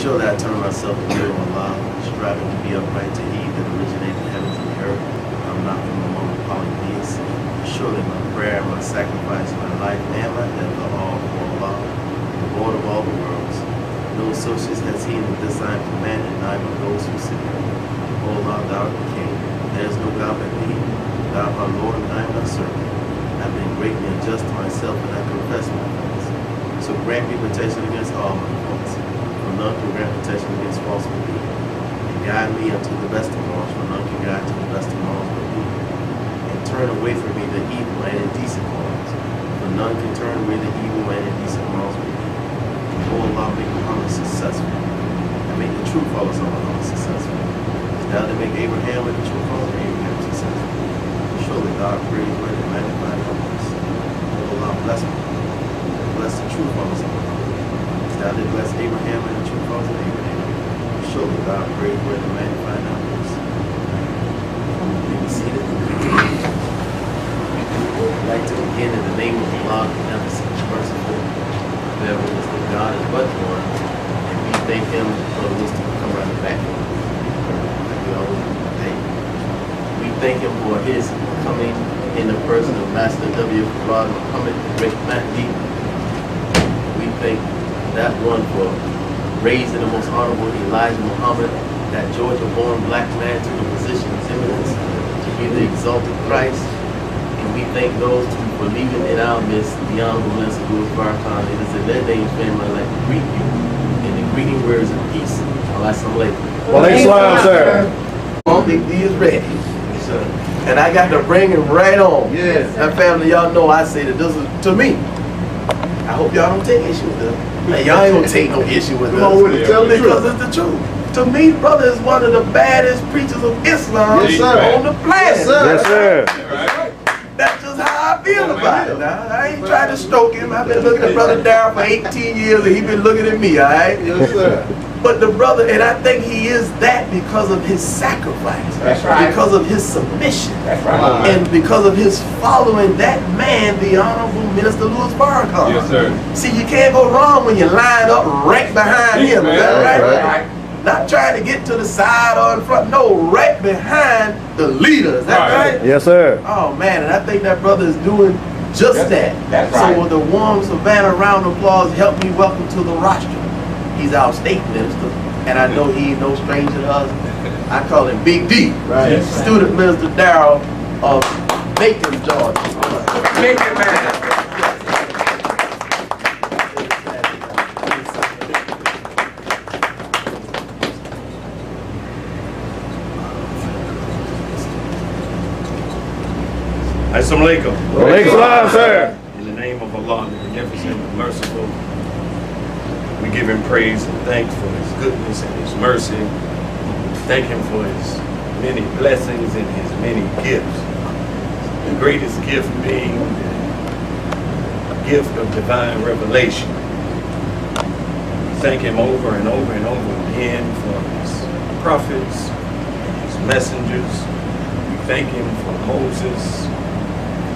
Surely I turn myself to you, Allah, striving to be upright to He that originated the heavens and the earth. I'm not from among the polytheists. Surely my prayer, my sacrifice, my life, and my death are all for Allah, the Lord of all the worlds. No associates has He in this I am commanded, neither those who sit there. O Allah, Thou art the King. There is no God but Thee. Thou art my Lord, and I am Thy servant. I have been greatly unjust to myself, and I confess my faults. So grant me protection against all my faults. For none can grant protection against faults but Thee. And guide me unto the best of wrongs, for none can guide to the best of wrongs but Thee. And turn away from me the evil and indecent wrongs, for none can turn away the evil and indecent wrongs but Thee. O Allah, make Muhammad successful, and make the true followers of Muhammad successful. As Thou did make Abraham and the true followers of Abraham successful. Surely Thou art praiseworthy and magnified and humble. O Allah, bless me, and bless the true followers of Muhammad. As Thou did bless Abraham and the true followers of Abraham. Surely Thou art praiseworthy and magnified and humble. Be seated. I'd like to begin in the name of Allah, the beneficent, merciful. There is the God is but one, and we thank Him for the wisdom to come right back. Like we always thank. We thank Him for His coming in the person of Master W. Darryl Muhammad, the great Mahdi. We thank that one for raising the most honorable Elijah Muhammad, that Georgia-born black man, to the position of eminence, to be the exalted Christ. And we thank those who believing in our midst, the Honorable Minister Louis Farrakhan. It is in their name, family, I'd like to greet you in the greeting words of peace. Assalamu alaikum. Well, Islam, sir. All Big D is ready. Sir. And I got to bring him right on. Yes. And family, y'all know I say that this is to me. I hope y'all don't take issue with this. Hey, y'all ain't gonna take no issue with this. Tell the because truth. it's the truth. To me, brother is one of the baddest preachers of Islam Yes, sir. on the planet. Yes, sir. Yes, sir. That's just how I feel about it. Now, I ain't trying to stroke him. I've been looking at Brother Darryl for 18 years, and he's been looking at me, all right? Yes, sir. But the brother, and I think he is that because of his sacrifice. That's right. Because of his submission. That's right. And because of his following that man, the Honorable Minister Louis Farrakhan. Yes, sir. See, you can't go wrong when you line up right behind him. Is that right? Right. Not trying to get to the side or in front. No, right behind the leader. Is that right? Yes, sir. Oh man, and I think that brother is doing just that. That's so right. with the warm Savannah round of applause, help me welcome to the rostrum. He's our state minister, and I know he ain't no stranger to us. I call him Big D, Right. Yes, sir. Student Minister Darryl of Macon, Georgia. Macon, man. Assalamu alaikum. Islam, sir. In the name of Allah, the Beneficent and Merciful, we give Him praise and thanks for His goodness and His mercy. Thank Him for His many blessings and His many gifts. The greatest gift being the gift of divine revelation. We thank Him over and over and over again for His prophets and His messengers. We thank Him for Moses,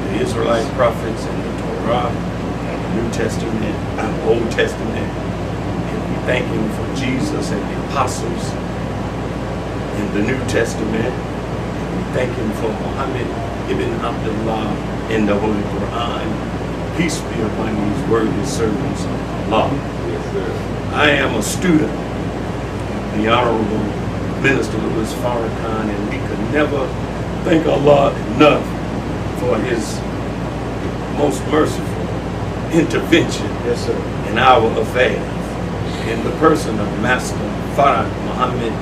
the Israelite prophets, and the Torah, the New Testament, and Old Testament. And we thank Him for Jesus and the apostles in the New Testament. And we thank Him for Muhammad ibn Abdullah in the Holy Quran. Peace be upon these worthy servants of Allah. Yes, sir. I am a student of the Honorable Minister Louis Farrakhan, and we could never thank Allah enough for His most merciful intervention Yes, sir. in our affairs, in the person of Master Farah Muhammad,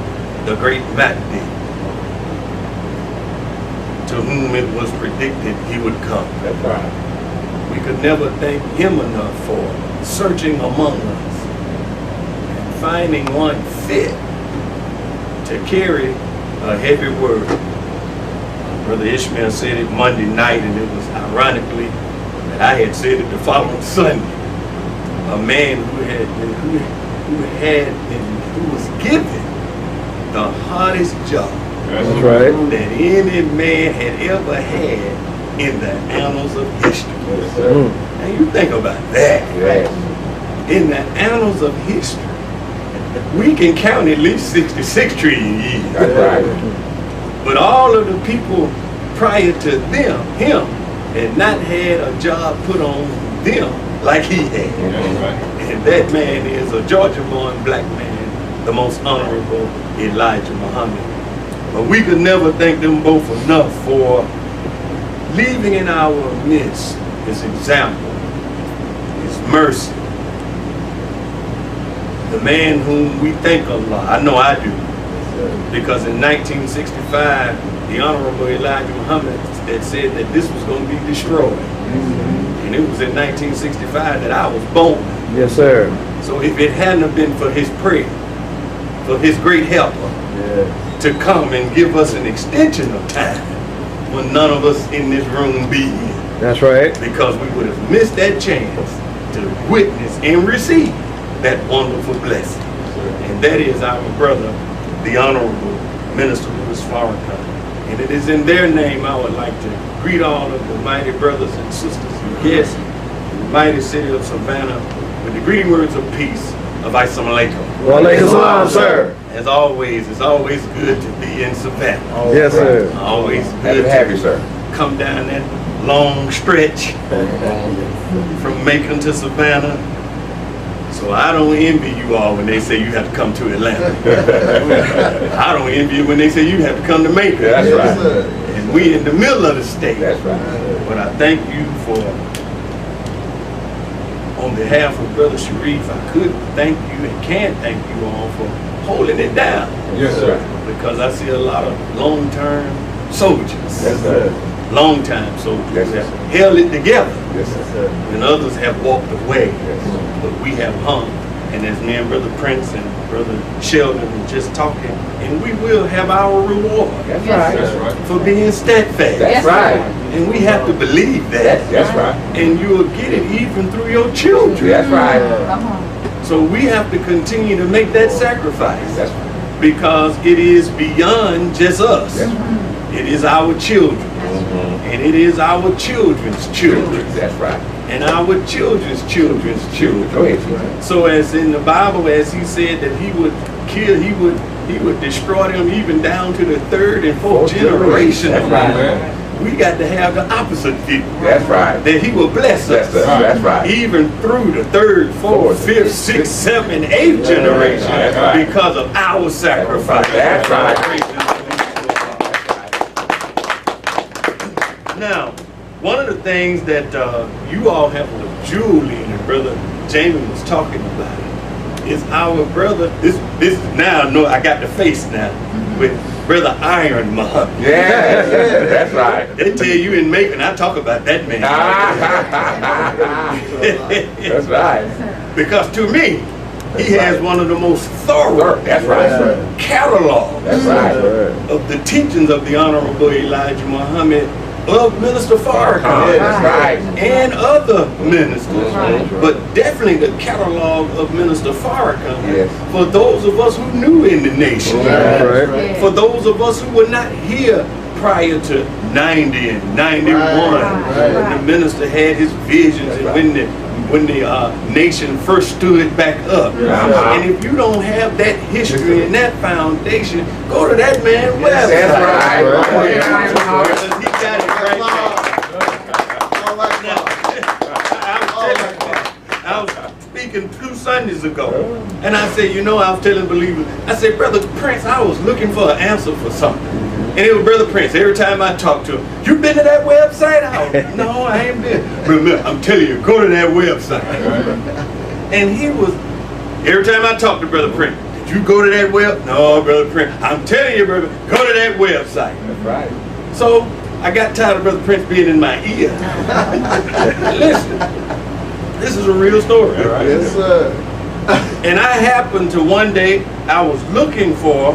the great Mahdi, to whom it was predicted he would come. That's right. We could never thank him enough for searching among us and finding one fit to carry a heavy word. Brother Ishmael said it Monday night, and it was ironically that I had said it the following Sunday. A man who was given the hardest job That's right. that any man had ever had in the annals of history. Yes, sir. Now you think about that. Yes. In the annals of history, we can count at least 66 trillion years. That's right. But all of the people prior to him, had not had a job put on them like he had. And that man is a Georgia-born black man, the most honorable Elijah Muhammad. But we could never thank them both enough for leaving in our midst his example, his mercy. The man whom we thank Allah, I know I do, because in 1965, the Honorable Elijah Muhammad had said that this was going to be destroyed. And it was in 1965 that I was born. Yes, sir. So if it hadn't have been for his prayer, for his great helper, to come and give us an extension of time, will none of us in this room be here. That's right. Because we would have missed that chance to witness and receive that wonderful blessing. And that is our brother, the Honorable Minister Louis Farrakhan. And it is in their name I would like to greet all of the mighty brothers and sisters and guests in the mighty city of Savannah with the greeting words of peace of Assalamu alaikum. Wa alaikum salam, sir. As always, it's always good to be in Savannah. Yes, sir. Always Happy good to have you, sir. come down that long stretch from Macon to Savannah. So I don't envy you all when they say you have to come to Atlanta. I don't envy you when they say you have to come to Macon. That's right. And we in the middle of the state. That's right. But I thank you for, on behalf of Brother Sharif, I could thank you and can thank you all for holding it down. Yes, sir. Because I see a lot of long-term soldiers. Yes, sir. Long-time soldiers Yes, that sir. held it together. Yes, sir. And others have walked away. Yes. But we have hung. And as me and Brother Prince and Brother Sheldon were just talking, and we will have our reward That's right. That's right. for being steadfast. That's right. And we have to believe that. That's right. And you will get it even through your children. That's right. So we have to continue to make that sacrifice. That's right. Because it is beyond just us. That's right. It is our children. And it is our children's children. That's right. And our children's children's children. Go ahead. So as in the Bible, as he said that he would kill, he would destroy them even down to the third and fourth generation. That's right. We got to have the opposite view. That's right. That he will bless us. That's right. Even through the third, fourth, fifth, sixth, seventh, eighth generation. That's right. Because of our sacrifice. That's right. Now, one of the things that you all have a jewel in, and Brother Jamie was talking about it, is our brother. This is now. No, I got the face now with Brother Iron Muhammad. Yes, that's right. They tell you in Macon, I talk about that man. That's right. Because to me, he has one of the most thorough That's right, sir. catalogs That's right. of the teachings of the Honorable Elijah Muhammad, of Minister Farrakhan, That's right. and other ministers, Right. but definitely the catalog of Minister Farrakhan, Yes. for those of us who knew in the nation, That's right. for those of us who were not here prior to 90 and 91, when the minister had his visions and when the nation first stood back up. And if you don't have that history and that foundation, go to that man's website. That's right. He got it right there. I was speaking 2 Sundays ago, and I said, I was telling believers, I said, Brother Prince, I was looking for an answer for something. And it was Brother Prince. Every time I talk to him, you been to that website? No, I ain't been. But I'm telling you, go to that website. And he was, every time I talk to Brother Prince, did you go to that web? No, Brother Prince. I'm telling you, brother, go to that website. That's right. So I got tired of Brother Prince being in my ear. Listen, this is a real story. Right? Yes, sir. And I happened to one day, I was looking for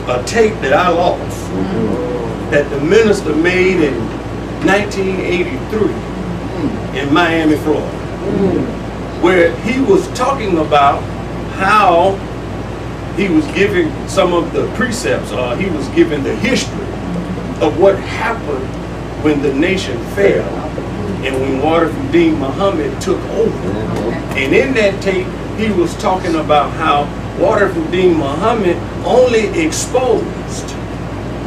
a tape that I lost that the minister made in 1983 in Miami, Florida, where he was talking about how he was giving some of the precepts, or he was giving the history of what happened when the nation fell and when Muhammad took over. And in that tape, he was talking about how Darryl Muhammad only exposed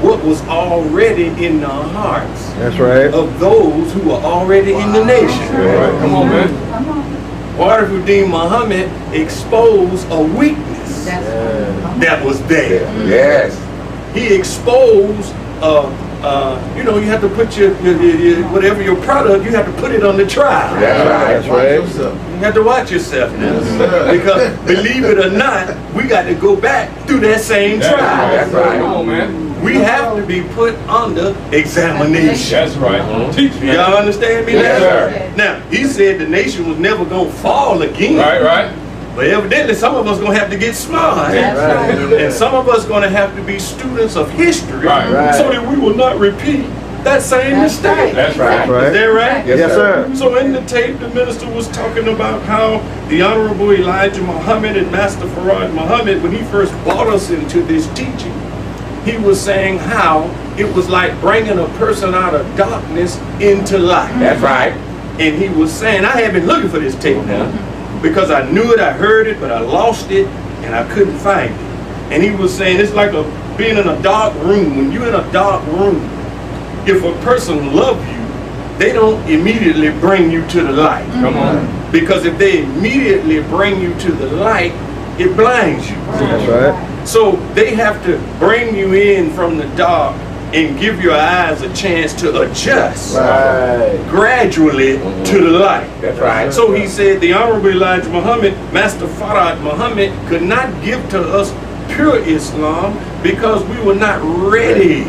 what was already in the hearts That's right. of those who were already in the nation. Right. Come on, man. Darryl Muhammad exposed a weakness that was there. Yes. He exposed, you know, you have to put your whatever your product, you have to put it on the trial. That's right. That's right. You have to watch yourself now. Because believe it or not, we got to go back through that same trial. That's right. Come on, man. We have to be put under examination. That's right. Teach me. Y'all understand me now? Yes, sir. Now, he said the nation was never going to fall again. Right. But evidently, some of us going to have to get smart. And some of us going to have to be students of history Right. so that we will not repeat that same mistake. That's right. Right. Is that right? Yes, Yes, sir. So in the tape, the minister was talking about how the Honorable Elijah Muhammad and Master Farad Muhammad, when he first brought us into this teaching, he was saying how it was like bringing a person out of darkness into light. That's right. And he was saying, I have been looking for this tape now because I knew it, I heard it, but I lost it and I couldn't find it. And he was saying it's like being in a dark room. When you're in a dark room, if a person loves you, they don't immediately bring you to the light. Come on. Because if they immediately bring you to the light, it blinds you. That's right. So they have to bring you in from the dark and give your eyes a chance to adjust gradually to the light. That's right. So he said the Honorable Elijah Muhammad, Master Farad Muhammad, could not give to us pure Islam because we were not ready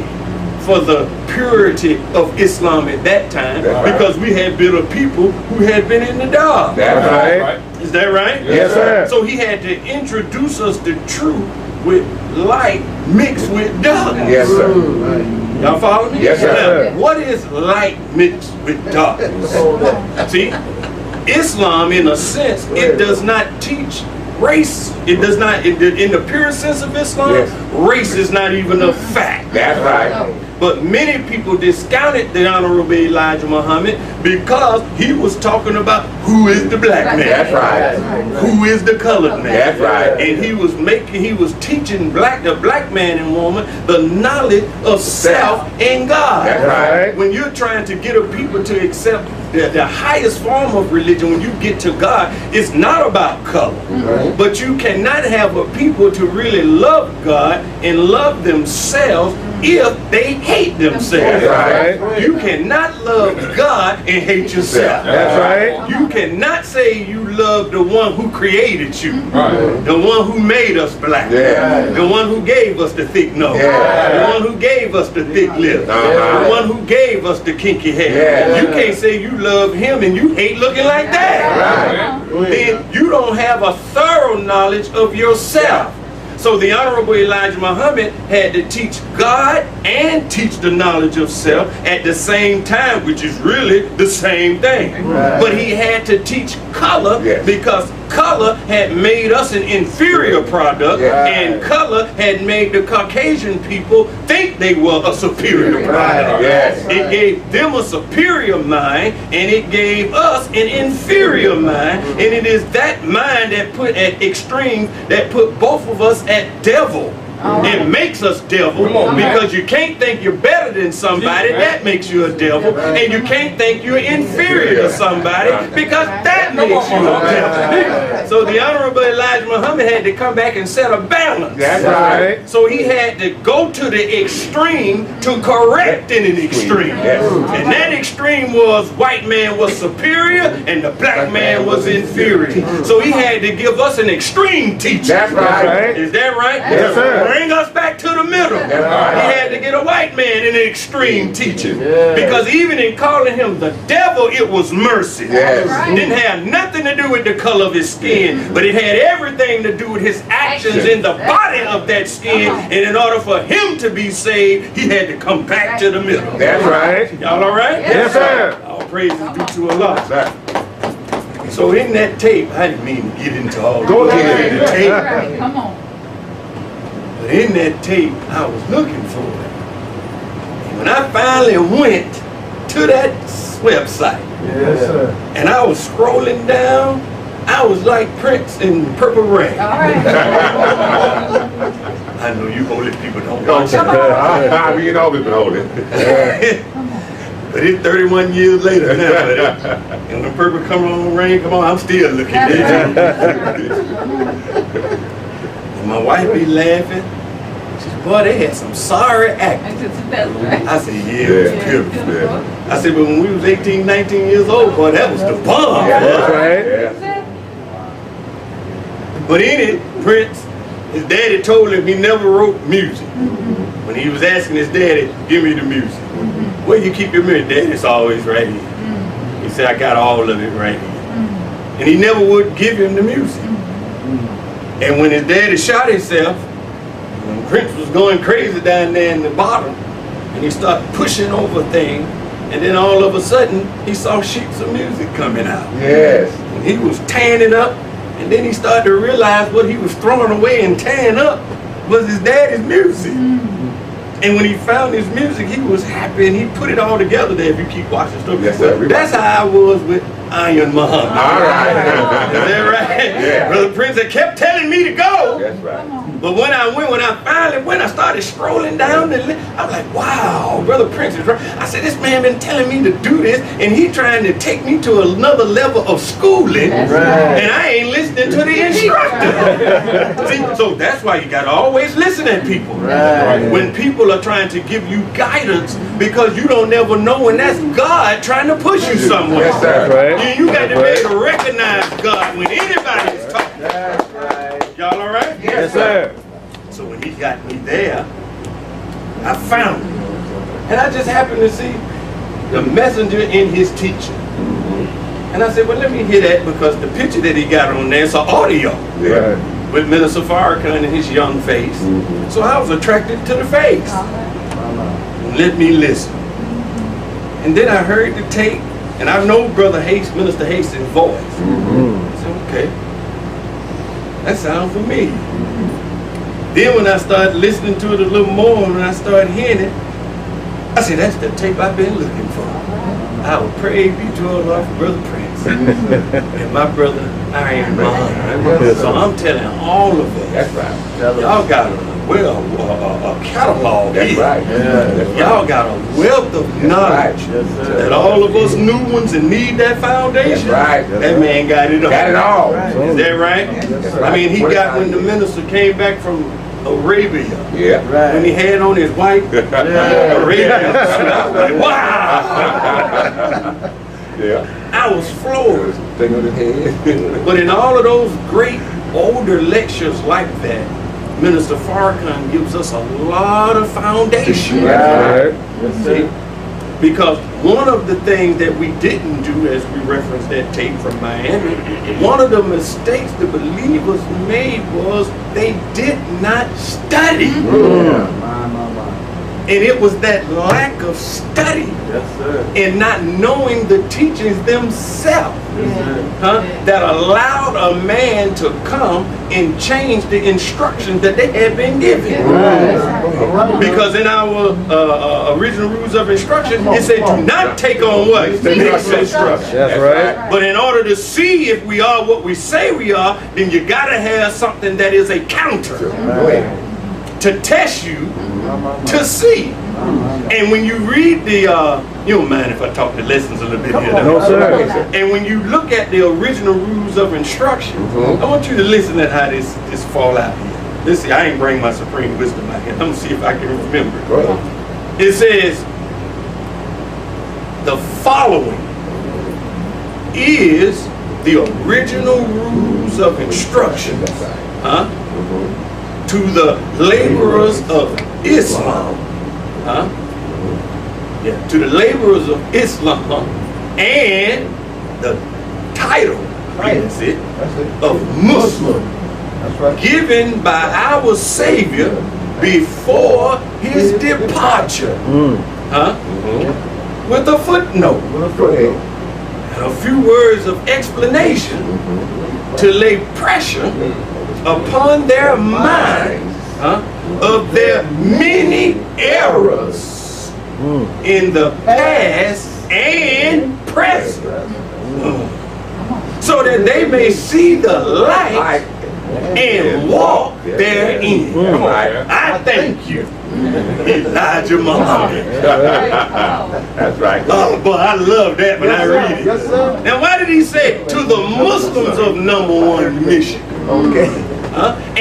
for the purity of Islam at that time, That's right. because we had been a people who had been in the dark. That's right. Is that right? Yes, sir. So he had to introduce us to truth with light mixed with darkness. Yes, sir. Y'all follow me? Yes, sir. Now, what is light mixed with darkness? See, Islam, in a sense, it does not teach race. It does not, in the pure sense of Islam, Yes. race is not even a fact. That's right. But many people discounted the Honorable Elijah Muhammad because he was talking about who is the black man. That's right. Who is the colored man. That's right. And he was teaching the black man and woman the knowledge of self and God. That's right. When you're trying to get a people to accept the highest form of religion, when you get to God, it's not about color. But you cannot have a people to really love God and love themselves if they hate themselves. That's right. You cannot love God and hate yourself. That's right. You cannot say you love the one who created you, Right. the one who made us black, Yeah. the one who gave us the thick nose, Yeah. the one who gave us the thick lips, Uh-huh. the one who gave us the kinky hair. Yeah. You can't say you love him and you hate looking like that. Right. Then you don't have a thorough knowledge of yourself. So the Honorable Elijah Muhammad had to teach God and teach the knowledge of self at the same time, which is really the same thing. Right. But he had to teach color Yes. because color had made us an inferior product, Yeah. and color had made the Caucasian people think they were a superior product. Yes. It gave them a superior mind, and it gave us an inferior mind, and it is that mind that put at extreme, that put both of us at devil. It makes us devil because you can't think you're better than somebody. That makes you a devil. And you can't think you're inferior to somebody because that makes you a devil. So the Honorable Elijah Muhammad had to come back and set a balance. That's right. So he had to go to the extreme to correct in an extreme. Yes. And that extreme was white man was superior and the black man was inferior. So he had to give us an extreme teaching. That's right. Is that right? Yes, sir. Bring us back to the middle. right. He had to get a white man in an extreme teaching. Because even in calling him the devil, it was mercy. Yes. It didn't have nothing to do with the color of his skin, but it had everything to do with his actions in the body of that skin. And in order for him to be saved, he had to come back to the middle. That's right. Y'all all right? Yes, sir. All praises due to Allah. So in that tape, I didn't mean to get into all Go the ahead. the tape. Right, come on. But in that tape, I was looking for it. And when I finally went to that website, Yes, sir. and I was scrolling down, I was like Prince in Purple Rain. All right. I know you holy people don't watch it. We ain't always been holding. But it's 31 years later now. And the purple come on, rain come on, I'm still looking at it. And my wife be laughing. She said, boy, they had some sorry acting. I said, yeah, it was beautiful. Yeah. I said, but when we was 18, 19 years old, boy, that was the bomb. That's boy. right. Yeah. But in it, Prince, his daddy told him he never wrote music. When he was asking his daddy, give me the music. Where you keep your music? Daddy, it's always right here. He said, I got all of it right here. And he never would give him the music. And when his daddy shot himself, when Prince was going crazy down there in the bottom, and he started pushing over things, and then all of a sudden, he saw sheets of music coming out. Yes. And he was tearing it up, and then he started to realize what he was throwing away and tearing up was his daddy's music. And when he found his music, he was happy, and he put it all together there if you keep watching stuff. Yes, sir. That's how I was with Darryl Muhammad. All right. Is that right? Yeah. Brother Prince had kept telling me to go. That's right. But when I finally went, I started strolling down the list. I was like, wow, Brother Prince is right. I said, this man been telling me to do this, and he trying to take me to another level of schooling, and I ain't listening to the instructor. See, so that's why you got to always listen at people. When people are trying to give you guidance, because you don't never know when that's God trying to push you somewhere. Yes, sir. Right. You got to be able to recognize God when anybody is talking. That's right. Y'all all right? Yes, sir. So when he got me there, I found him. And I just happened to see the messenger in his teaching. And I said, well, let me hear that, because the picture that he got on there is an audio Yeah. with Minister Farrakhan and his young face. So I was attracted to the face. Let me listen. And then I heard the tape, and I know Brother Hasty, Minister Hasty's voice. I said, okay, that sounds familiar. Then when I started listening to it a little more, and I started hearing it, I said, that's the tape I've been looking for. I will praise be to our Lord for Brother Prince and my brother Darryl Muhammad. So I'm telling all of us, That's right. y'all got a catalog That's here. right. Y'all got a wealth of knowledge that all of us new ones and need that foundation. That's right. That man got it all. Got it all. Is that right? That's I right. mean, he got, when the minister came back from Arabia, Yeah. when he had on his white Arabian suit, I was like, wow! Yeah. I was floored. Thing on his head. But in all of those great older lectures like that, Minister Farrakhan gives us a lot of foundation. Right. See? Because one of the things that we didn't do, as we referenced that tape from Miami, one of the mistakes the believers made was they did not study. And it was that lack of study and not knowing the teachings themselves that allowed a man to come and change the instructions that they had been given. Because in our original rules of instruction, it said do not take on what? Mixed instruction. That's right. But in order to see if we are what we say we are, then you gotta have something that is a counter to test you to see. And when you read the, you don't mind if I talk the lessons a little bit here? No, sir. And when you look at the original rules of instruction, I want you to listen at how this fall out here. Let's see, I ain't bring my supreme wisdom out here. I'm gonna see if I can remember it. Go ahead. It says, the following is the original rules of instruction to the laborers of Islam. To the laborers of Islam, and the title is it of Muslim, given by our Savior before his departure. With a footnote. Go ahead. And a few words of explanation to lay pressure upon their minds of their many errors in the past and present. so that they may see the light and walk therein. I thank you, Elijah Muhammad. That's right. Oh, boy, I love that when I read it. Yes, sir. Now, why did he say to the Muslims of #1 Michigan? Okay.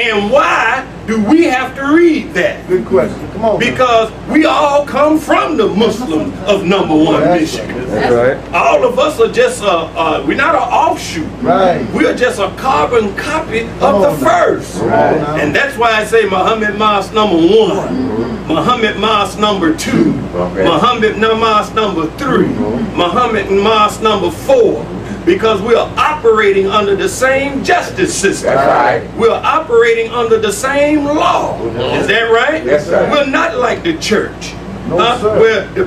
And why do we have to read that? Good question. Come on. Because we all come from the Muslims of #1 Michigan. That's right. All of us are just we're not an offshoot. Right. We're just a carbon copy of the first. Right. And that's why I say Muhammad Mosque #1, Muhammad Mosque #2, Muhammad Mosque #3, Muhammad Mosque #4. Because we are operating under the same justice system. That's right. We're operating under the same law. Is that right? Yes, sir. We're not like the church. No, sir. Where the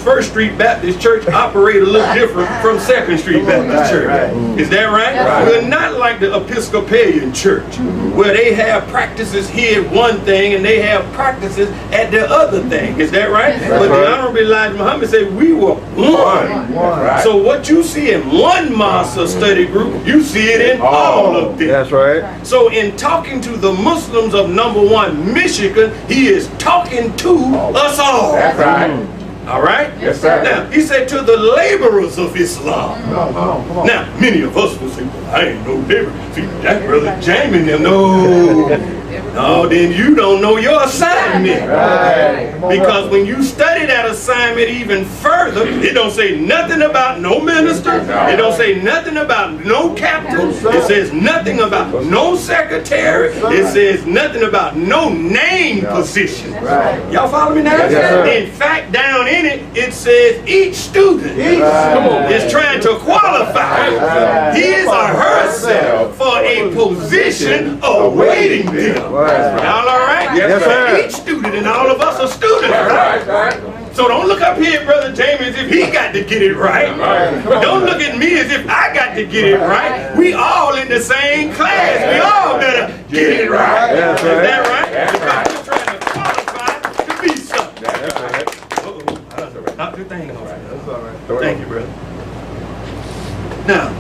First Street Baptist Church operate a little different from Second Street Baptist Church. Right. Is that right? Right. We're not like the Episcopalian Church, where they have practices here one thing and they have practices at the other thing. Is that right? But the Honorable Elijah Muhammad said we were one. Right. So what you see in one Massa study group, you see it in all of them. That's right. So in talking to the Muslims of #1 Michigan, he is talking to us all. That's right. All right? Yes, sir. Now, he said to the laborers of Islam. Come on, come on, come on. Now, many of us will say, well, I ain't no laborer. See, that brother Jamie, no. No, then you don't know your assignment. Right. Because when you study that assignment even further, it don't say nothing about no minister. It don't say nothing about no captain. It says nothing about no secretary. It says nothing about no name position. Right. Y'all follow me now? Yes, sir. In fact, down in it, it says each student is trying to qualify his or herself for a position awaiting them. Y'all all right? Yes, sir. Each student, and all of us are students, right? So don't look up here, Brother Jamie, as if he got to get it right. Don't look at me as if I got to get it right. We all in the same class. We all better get it right. Is that right? Because we're trying to qualify to be something. Knock your thing off. That's all right. Thank you, brother. Now,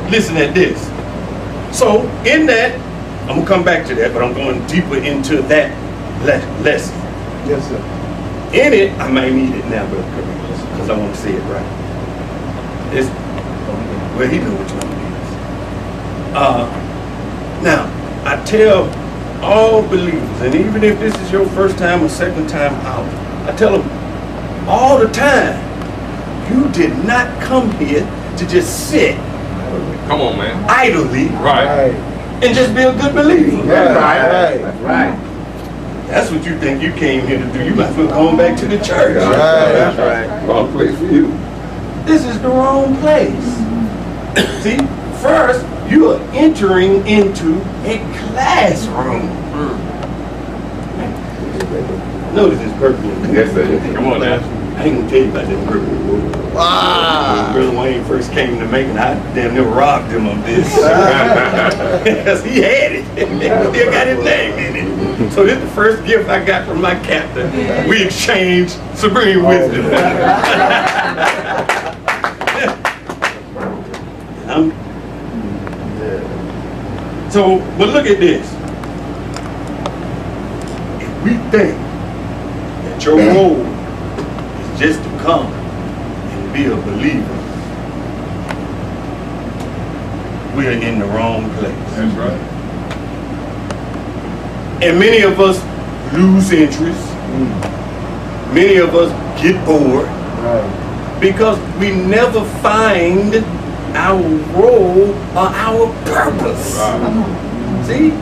listen at this. So, in that, I'm going to come back to that, but I'm going deeper into that lesson. Yes, sir. In it, I might need it now, Brother Cornelius, because I want to say it right. It's, well, he knows which one it is. Now, I tell all believers, and even if this is your first time or second time out, I tell them all the time, you did not come here to just sit Come on, man. idly Right. and just be a good believer. That's right. That's right. That's what you think you came here to do. You might as well go back to the church. That's right. Wrong place for you. This is the wrong place. See, first, you are entering into a classroom. Notice this purple. Yes, sir. Come on now. I ain't gonna tell you about that purple. When Brother Wayne first came to Macon, I damn near robbed him of this. Because he had it. Still got his name in it. So this is the first gift I got from my captain. We exchanged supreme wisdom. So, but look at this. If we think that your role is just to come and be a believer, we are in the wrong place. That's right. And many of us lose interest. Many of us get bored Right. because we never find our role or our purpose. See?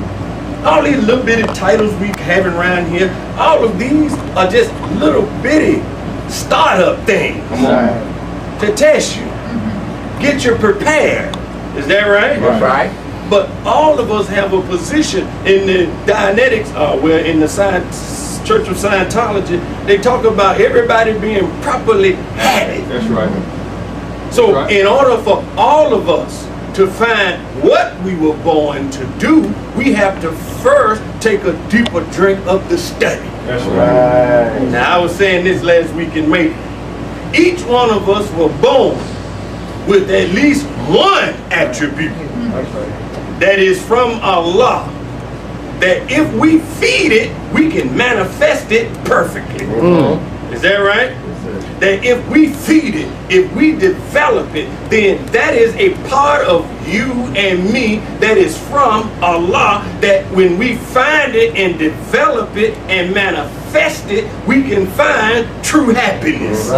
All these little bitty titles we having around here, all of these are just little bitty startup things to test you, get you prepared. Is that right? That's right. But all of us have a position in the Dianetics, where in the Church of Scientology, they talk about everybody being properly added. That's right. So Right. in order for all of us to find what we were born to do, we have to first take a deeper drink of the study. That's right. Right. Now I was saying this last week in May. Each one of us were born with at least one attribute that is from Allah, that if we feed it, we can manifest it perfectly. Is that right? That if we feed it, if we develop it, then that is a part of you and me that is from Allah, that when we find it and develop it and manifest it, we can find true happiness.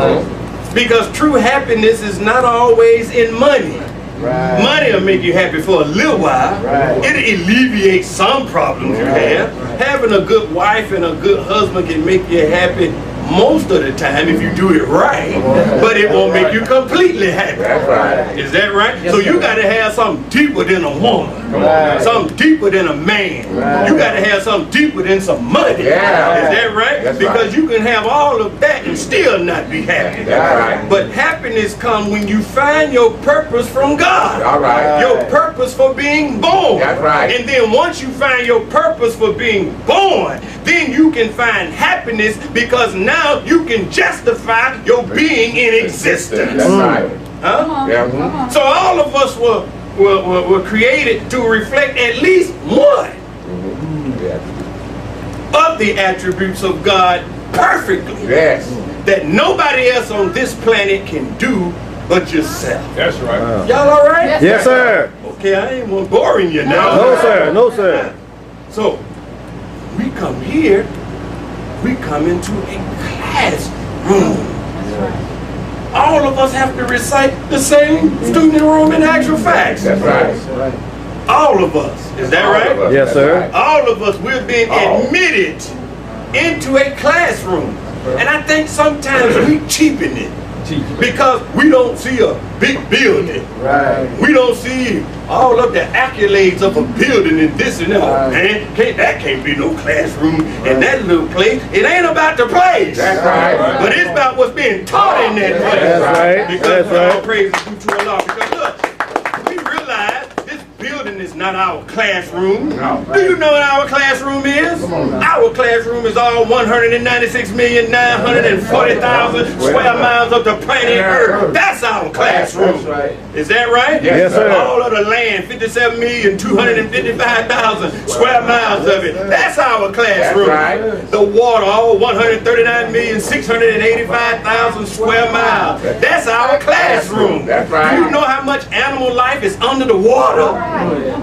Because true happiness is not always in money. Money will make you happy for a little while. It'll alleviate some problems you have. Having a good wife and a good husband can make you happy most of the time if you do it right, but it won't make you completely happy. Is that right? So you got to have something deeper than a woman, something deeper than a man. You got to have something deeper than some money. Is that right? Because you can have all of that and still not be happy. But happiness comes when you find your purpose from God. Your purpose for being born. And then once you find your purpose for being born, then you can find happiness, because now you can justify your being in existence. So all of us were created to reflect at least one of the attributes of God perfectly. That nobody else on this planet can do but yourself. That's right. Y'all all right? Yes, sir. Okay, I ain't want boring you now. No, sir. No, sir. So we come here, we come into a classroom. All of us have to recite the same student enrollment actual facts. All of us. Is that right? Yes, sir. All of us, we're being admitted into a classroom. And I think sometimes we cheapen it. Because we don't see a big building. We don't see all of the accolades of a building and this and that. Oh, man, that can't be no classroom in that little place. It ain't about the place. But it's about what's being taught in that place. Because all praise is due to Allah. Because look, we realize this building is not our classroom. Do you know what our classroom is? Our classroom is all 196,940,000 square miles of the planet Earth. That's our classroom. Is that right? Yes, sir. All of the land, 57,255,000 square miles of it. That's our classroom. The water, all 139,685,000 square miles. That's our classroom. Do you know how much animal life is under the water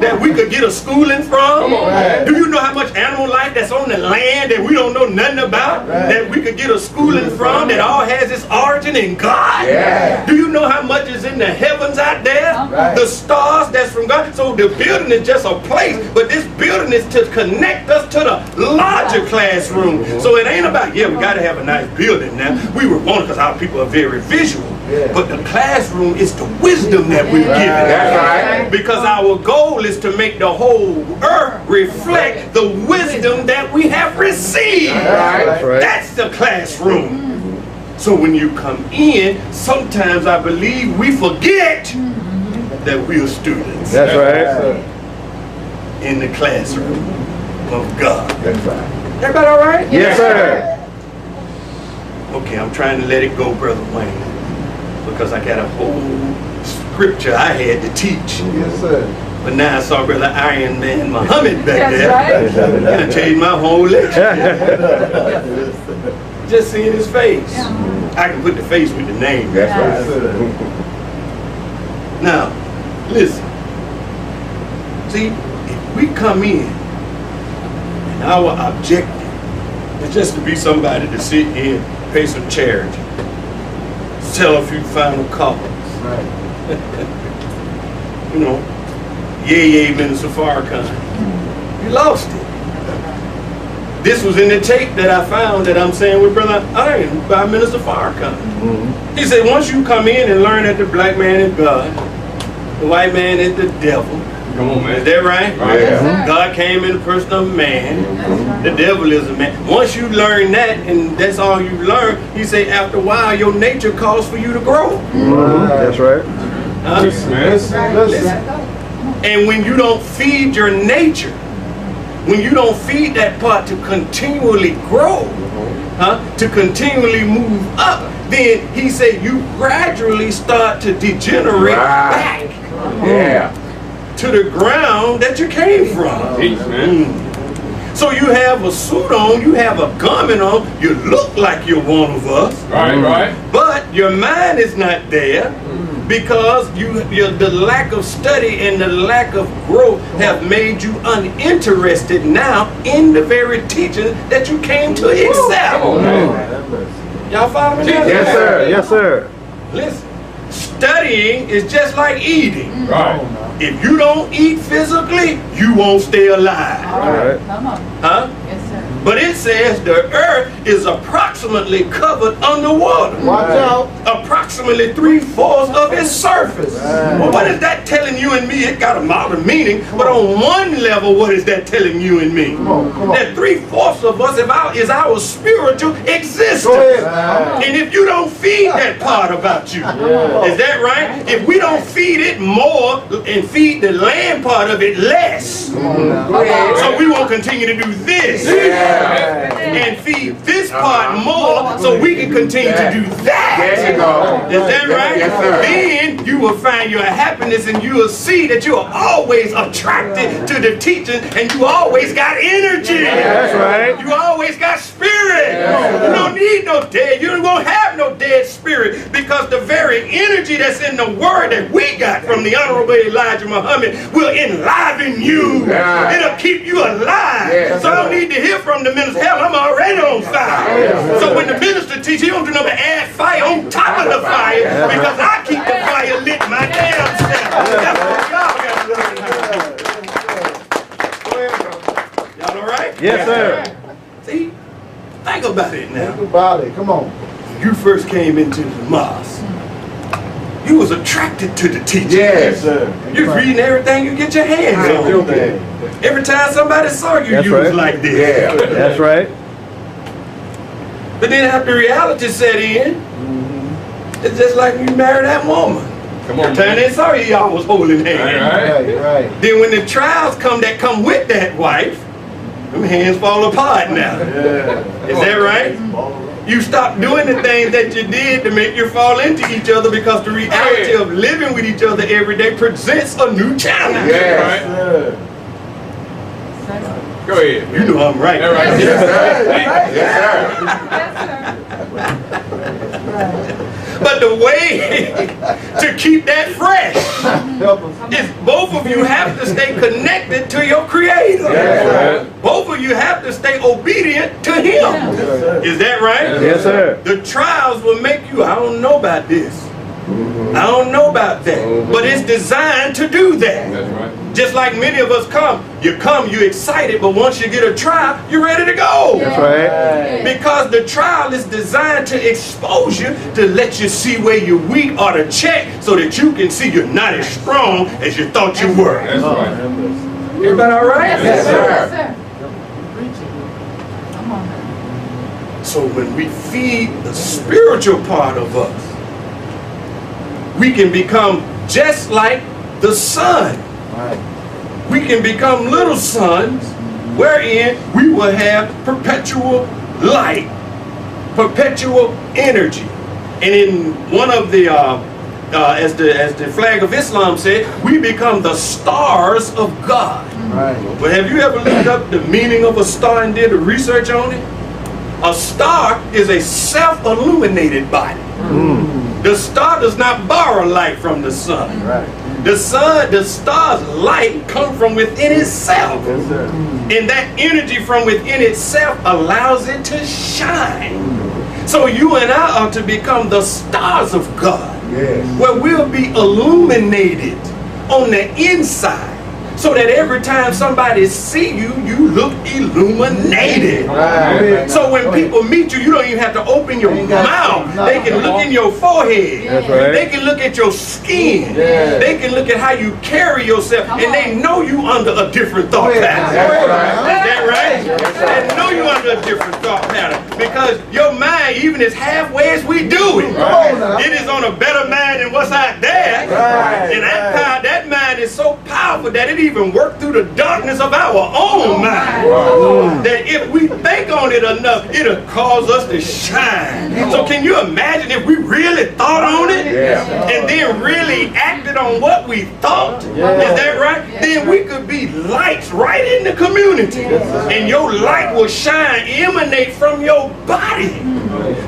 that we could get a schooling from? Do you know how much animal life that's on the land that we don't know nothing about that we could get a schooling from, that all has its origin in God? Do you know how much is in the heavens out there? The stars that's from God. So the building is just a place, but this building is to connect us to the larger classroom. So it ain't about, we got to have a nice building now. We were born because our people are very visual. But the classroom is the wisdom that we're given. Because our goal is to make the whole earth reflect the wisdom that we have received. That's the classroom. So when you come in, sometimes I believe we forget that we're students. That's right. In the classroom of God. Everybody all right? Yes, sir. Okay, I'm trying to let it go, Brother Wayne, because I got a whole scripture I had to teach. Yes, sir. But now I saw Brother Iron Man Muhammad back That's there. right. I changed my whole lecture. Just seeing his face. I can put the face with the name. Yes, sir. Now, listen. See, if we come in, and our objective is just to be somebody to sit in, pay some charity, tell a few final comments. You know, yay, Minister Farrakhan. You lost it. This was in the tape that I found that I'm saying with Brother Iron by Minister Farrakhan. He said, once you come in and learn that the black man is God, the white man is the devil. Come on, man. Is that right? Yeah. God came in the person of man. The devil is a man. Once you learn that, and that's all you learn, he said after a while, your nature calls for you to grow. That's right. Huh? And when you don't feed your nature, when you don't feed that part to continually grow, to continually move up, then he said you gradually start to degenerate back to the ground that you came from. Peace, man. So you have a suit on, you have a garment on, you look like you're one of us. Right. But your mind is not there because the lack of study and the lack of growth have made you uninterested now in the very teaching that you came to accept. Y'all follow me now? Yes, sir. Yes, sir. Listen, studying is just like eating. Right. If you don't eat physically, you won't stay alive. All right. Come on. Huh? Yes, sir. But it says the earth is approximately covered underwater. Watch out. Approximately 3/4 of its surface. Well, what is that telling you and me? It got a modern meaning, but on one level, what is that telling you and me? Come on. That 3/4 of us is our spiritual existence. Go ahead. And if you don't feed that part about you, is that right? If we don't feed it more and feed the land part of it less, so we won't continue to do this. And feed this part more so we can continue to do that. There you go. Is that right? Yes, sir. Then you will find your happiness and you will see that you are always attracted to the teaching and you always got energy. That's right. You always got spirit. You don't need no dead. You won't have no dead spirit because the very energy that's in the word that we got from the Honorable Elijah Muhammad will enliven you. It'll keep you alive. So I don't need to hear from the minister. Hell, I'm already on fire. So when the minister teaches, he don't do nothing but add fire on top of the fire because I keep the fire lit my damn self. That's what y'all got to learn. Y'all all right? Yes, sir. See? Think about it now. Think about it. Come on. You first came into the mosque. You was attracted to the teaching. Yes, sir. You was reading everything you get your hands on. Every time somebody saw you, That's you was right. like this. That's right. But then after reality set in, it's just like you married that woman. Come Every on, time man. they saw you, y'all was holding hands. Right. Then when the trials that come with that wife, them hands fall apart now. Is that right? You stop doing the things that you did to make you fall into each other because the reality of living with each other every day presents a new challenge. Right. Go ahead. You know I'm right. That right. But the way to keep that fresh Help us. is both of you have to stay connected to your Creator. Both of you have to stay obedient to Him. Is that right? Yes, sir. The trials will make you, I don't know about this. I don't know about that. But it's designed to do that. That's right. Just like many of us come, you're excited, but once you get a trial, you're ready to go. That's right. Because the trial is designed to expose you, to let you see where you're weak or to check so that you can see you're not as strong as you thought you were. That's right. Everybody all right? Yes, sir. Come on. So when we feed the spiritual part of us, we can become just like the sun. We can become little sons, wherein we will have perpetual light, perpetual energy. And in one of the, as the flag of Islam said, we become the stars of God. But have you ever looked up the meaning of a star and did a research on it? A star is a self-illuminated body. The star does not borrow light from the sun. The star's light comes from within itself. And that energy from within itself allows it to shine. So you and I are to become the stars of God. Where we'll be illuminated on the inside. So that every time somebody see you, you look illuminated. So when people meet you, you don't even have to open your mouth. They can look in your forehead. That's right. They can look at your skin. They can look at how you carry yourself. And they know you under a different thought pattern. Is that right? They know you under a different thought pattern. Because your mind, even as halfway as we do it, it is on a better mind than what's out there. And that mind is so powerful powerful that it even worked through the darkness of our own mind. That if we think on it enough, it'll cause us to shine. So can you imagine if we really thought on it and then really acted on what we thought? Is that right? Then we could be lights right in the community. And your light will shine, emanate from your body.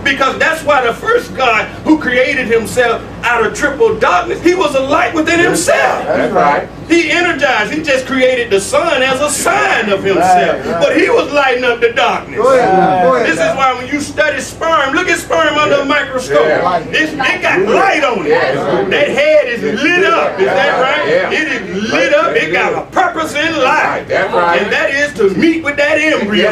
Because that's why the first God who created himself out of triple darkness, he was a light within himself. That's right. He energized. He just created the sun as a sign of himself. But he was lighting up the darkness. Go ahead. This is why when you study sperm, look at sperm under a microscope. It got light on it. That head is lit up. Is that right? It is lit up. It got a purpose in life. And that is to meet with that embryo.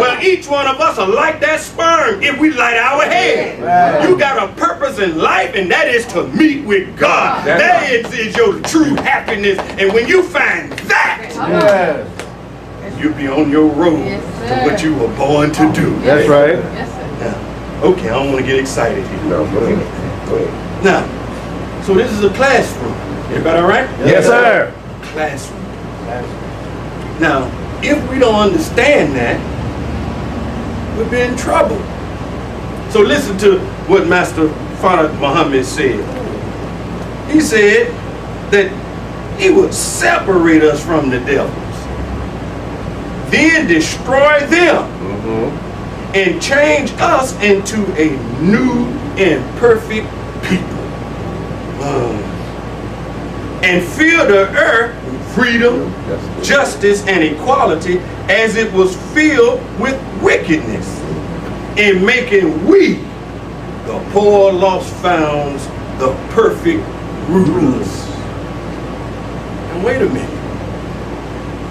Well, each one of us are like that sperm if we light our head. You got a purpose in life, and that is to meet with God. That is your true happiness. And when you find that, you'll be on your road to what you were born to do. That's right. Now, okay, I don't want to get excited here. No, go ahead. Go ahead. Now, so this is a classroom. Everybody all right? Yes, sir. Classroom. Now, if we don't understand that, we'll be in trouble. So listen to what Master Darryl Muhammad said. He said that he would separate us from the devils, then destroy them, and change us into a new and perfect people. And fill the earth with freedom, justice, and equality as it was filled with wickedness, in making we, the poor lost founds, the perfect rulers. And wait a minute.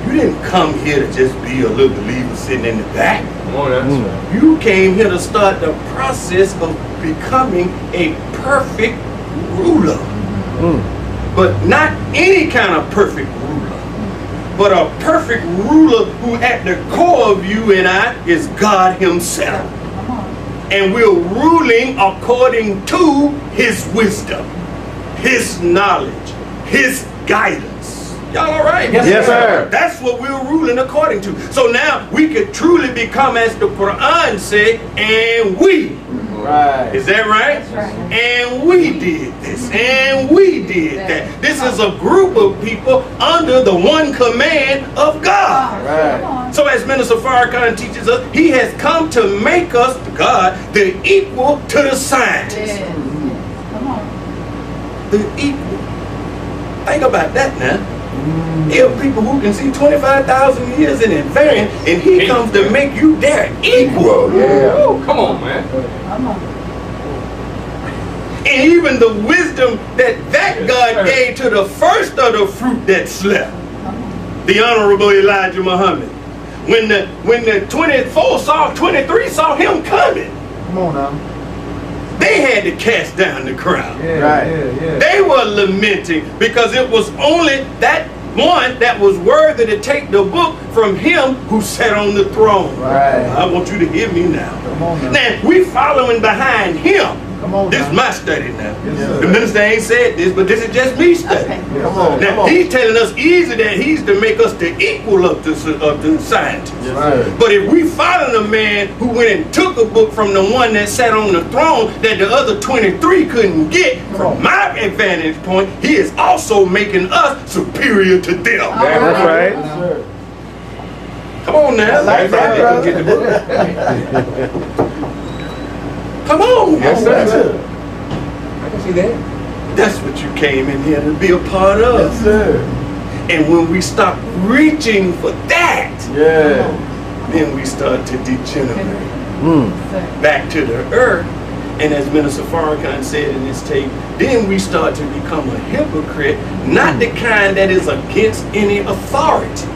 You didn't come here to just be a little believer sitting in the back. Come on, that's right. You came here to start the process of becoming a perfect ruler. But not any kind of perfect ruler, but a perfect ruler who at the core of you and I is God himself. And we're ruling according to his wisdom, his knowledge, his guidance. Y'all all right? Yes, sir. That's what we're ruling according to. So now we could truly become, as the Quran said, and we. Right. Is that right? That's right. And we did this, and we did that. This is a group of people under the one command of God. Right. So as Minister Farrakhan teaches us, he has come to make us, God, the equal to the scientists. Come on. The equal. Think about that now. There are people who can see 25,000 years in advance, and he comes to make you their equal. Oh, come on, man. Come on. And even the wisdom that God gave to the first of the fruit that slept, the Honorable Elijah Muhammad. When the 24 saw, 23 saw him coming, Come on now. they had to cast down the crowd. Right. They were lamenting because it was only that one that was worthy to take the book from him who sat on the throne. Right. I want you to hear me now. Come on now. Now, we following behind him. Come on This now. is my study now. Yes, sir. The minister ain't said this, but this is just me studying. Okay. Come on. Now, he's telling us easy that he's to make us the equal of the scientists. Right. But if we follow the man who went and took a book from the one that sat on the throne that the other 23 couldn't get, from my vantage point, he is also making us superior to them. That's right. Yes, sir. Come on now. Like that, brother. Get the book. Come on. Yes, sir. I can see that. That's what you came in here to be a part of. Yes, sir. And when we stop reaching for that, Yeah. then we start to degenerate Mm. back to the earth. And as Minister Farrakhan said in his tape, then we start to become a hypocrite, not the kind that is against any authority,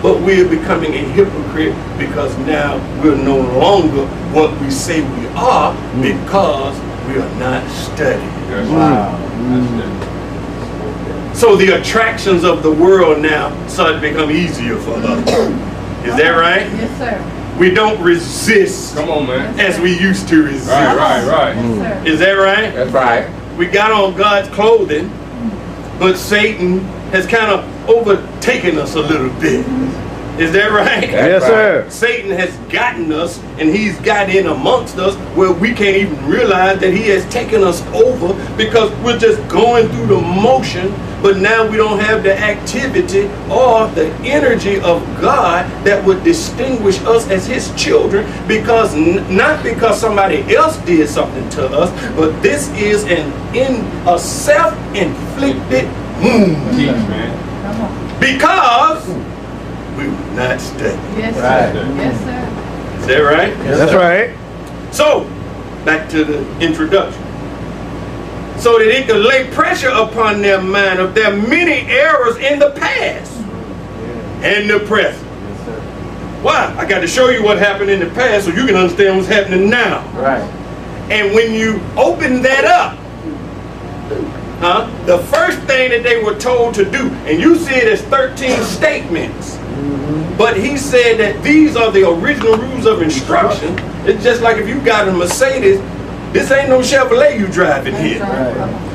but we're becoming a hypocrite because now we're no longer what we say we are because we are not studying. That's Wow. So the attractions of the world now start to become easier for us. Is that right? Yes, sir. We don't resist Come on, man. as we used to resist. Right. Yes, sir. Is that right? That's right. We got on God's clothing, but Satan has kind of overtaken us a little bit. Is that right? Yes, sir. Satan has gotten us, and he's got in amongst us where we can't even realize that he has taken us over because we're just going through the motion, but now we don't have the activity or the energy of God that would distinguish us as his children, because not because somebody else did something to us, but this is a self-inflicted wound. Come on. Because we were not studying. Yes, Right. sir. Yes, sir. Is that right? That's right. So, back to the introduction. So that it could lay pressure upon their mind of their many errors in the past and the present. Why? I got to show you what happened in the past so you can understand what's happening now. Right. And when you open that up, the first thing that they were told to do, and you see it as 13 statements, but he said that these are the original rules of instruction. It's just like if you got a Mercedes, this ain't no Chevrolet you driving here.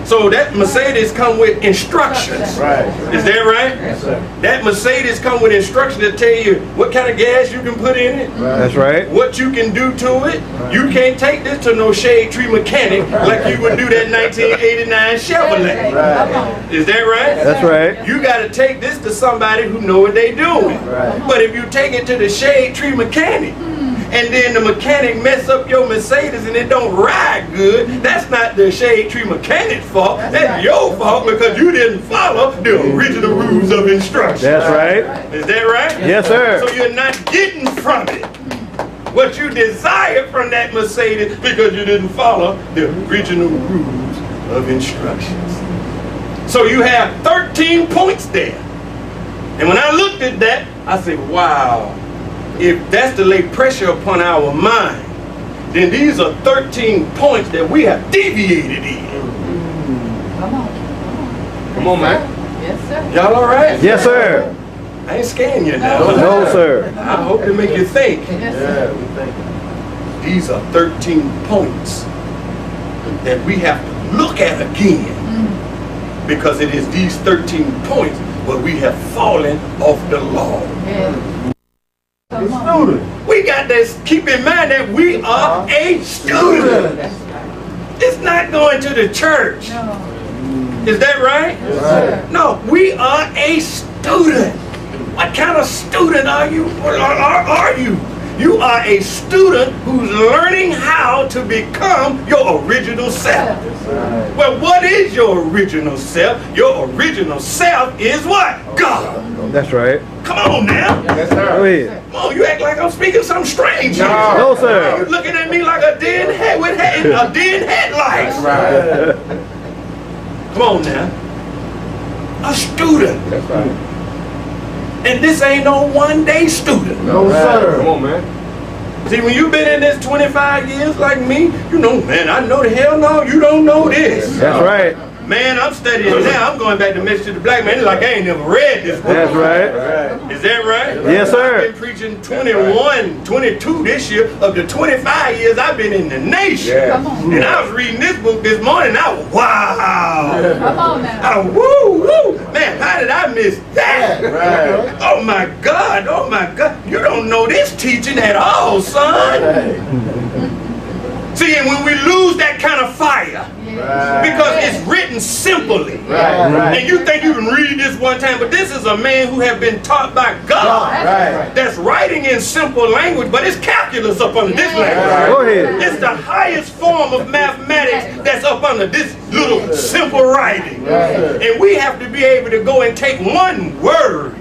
So that Mercedes come with instructions. Right. Is that right? Yes, sir. That Mercedes come with instructions that tell you what kind of gas you can put in it, That's right. what you can do to it. You can't take this to no shade tree mechanic like you would do that 1989 Chevrolet. Come on. Is that right? That's right. You got to take this to somebody who know what they doing. Right. But if you take it to the shade tree mechanic, and then the mechanic mess up your Mercedes and it don't ride good, that's not the shade tree mechanic's fault. That's your fault because you didn't follow the original rules of instruction. That's right. Is that right? Yes, sir. So you're not getting from it what you desired from that Mercedes because you didn't follow the original rules of instructions. So you have 13 points there. And when I looked at that, I said, wow, if that's to lay pressure upon our mind, then these are 13 points that we have deviated in. Come on. Come on, man. Yes, sir. Y'all all right? Yes, sir. I ain't scaring you now. No, sir. I hope to make you think. Yes, Yeah, sir. we think. These are 13 points that we have to look at again, because it is these 13 points where we have fallen off the law. Yeah. Come on. Student. We got to keep in mind that we are a student. That's right. It's not going to the church. No. Is that right? Yes, sir. No, we are a student. What kind of student are you? Are you? You are a student who's learning how to become your original self. Well, what is your original self? Your original self is what? God. That's right. Come on now. Yes, Go sir. ahead. Come on, you act like I'm speaking something strange here. No, You're sir. looking at me like a dead head with a dead headlights. Right. Come on now. A student. That's right. And this ain't no one-day student. No, Come sir. on, man. See, when you've been in this 25 years like me, you know, man, I know the hell no, you don't know this. That's right. Man, I'm studying now. I'm going back to Message to the Black Man. It's like I ain't never read this book. That's right. Is that right? Yes, sir. I've been preaching 21, 22 this year. Of the 25 years I've been in the nation. Yeah. Come on. And I was reading this book this morning. I was, wow. Come on now. Woo, woo. Man, how did I miss that? Right. Oh my God, oh my God. You don't know this teaching at all, son. See, and when we lose that kind of fire, because it's written simply. Right. And you think you can read this one time, but this is a man who have been taught by God. Right. That's writing in simple language, but it's calculus up under this language. Go ahead. It's the highest form of mathematics that's up under this little simple writing. And we have to be able to go and take one word.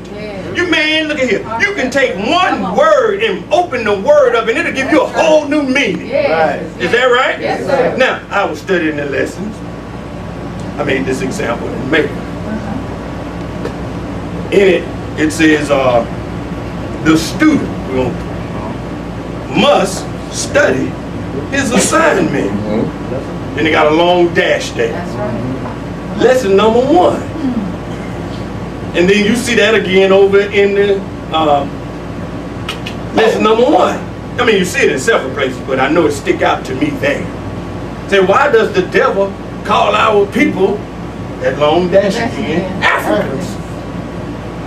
You man, look at here. You can take one word and open the word up and it'll give you a whole new meaning. Yes. Is that right? Yes, sir. Now, I was studying the lessons. I made this example in Macon. In it says, the student must study his assignment. And they got a long dash there. That's right. Lesson number 1. And then you see that again over in the lesson number 1. I mean, you see it in several places, but I know it stick out to me there. Say, why does the devil call our people, that long dash again, Africans?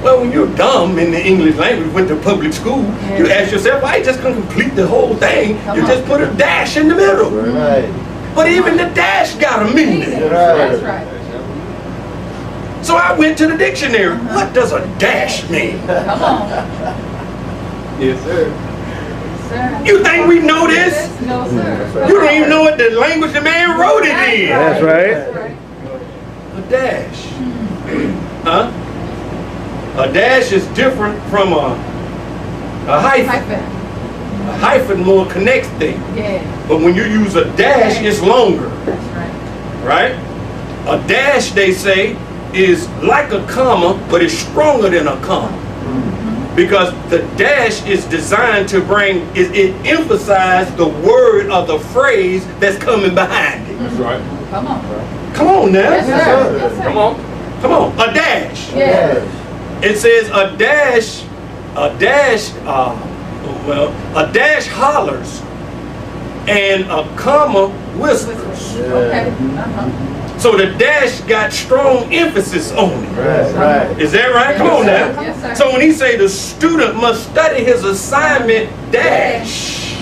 Well, when you're dumb in the English language, went to public school, you ask yourself, why you just couldn't complete the whole thing? You just put a dash in the middle. Right. But even the dash got a meaning. That's right. So I went to the dictionary. What does a dash mean? Come on. Yes, sir. Sir. You think we know this? No, sir. You don't even know what the language the man wrote it in. That's right. A dash. Huh? A dash is different from a hyphen. Hyphen. A hyphen more connects things. Yeah. But when you use a dash, it's longer. That's right. Right? A dash, they say, is like a comma, but it's stronger than a comma. Because the dash is designed to it emphasizes the word or the phrase that's coming behind it. That's right. Come on. Come on now. Yes, sir. Yes, sir. Come on. Come on. A dash. Yes. It says a dash hollers and a comma whispers. Okay. So the dash got strong emphasis on it. Right. Is that right? Come on now. Yes, sir. So when he say the student must study his assignment dash,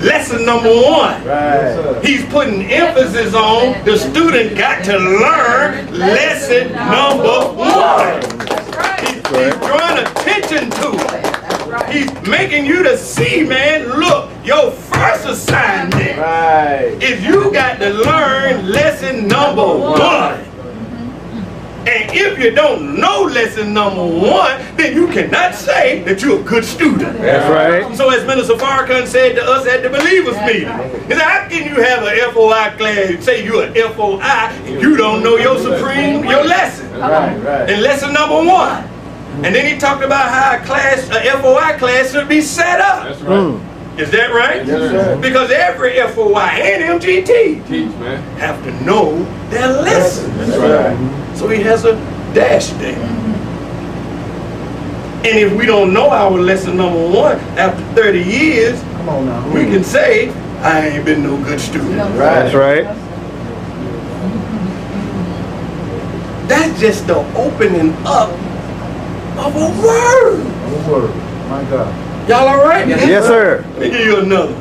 lesson number 1. Right. He's putting emphasis on the student got to learn lesson number 1. That's right. He's drawing attention to it. That's right. He's making you to see, man, look, your first assignment Right. is you got to learn lesson number 1. And if you don't know lesson number 1, then you cannot say that you're a good student. That's right. So as Minister Farrakhan said to us at the believers meeting, he said, how can you have an FOI class, say you're an FOI, and you don't know your lesson? Right. And lesson number 1. And then he talked about how a FOI class should be set up. That's right. Is that right? Yes, sir. Because every FOI and MGT Teach, man. have to know their lesson. That's right. So he has a dash there. And if we don't know our lesson number 1 after 30 years, Come on now. we can say, I ain't been no good student. That's right. That's just the opening up of a word. Word. My God. Y'all all right? Yes, sir. Let me give you another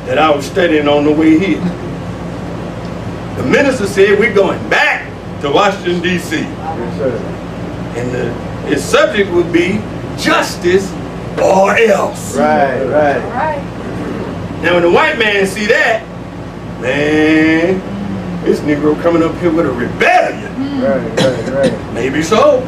that I was studying on the way here. The minister said we're going back to Washington, D.C. Yes, sir. And his subject would be justice or else. Right. Right. Now when the white man see that, man, this Negro coming up here with a rebellion. Right. Maybe so.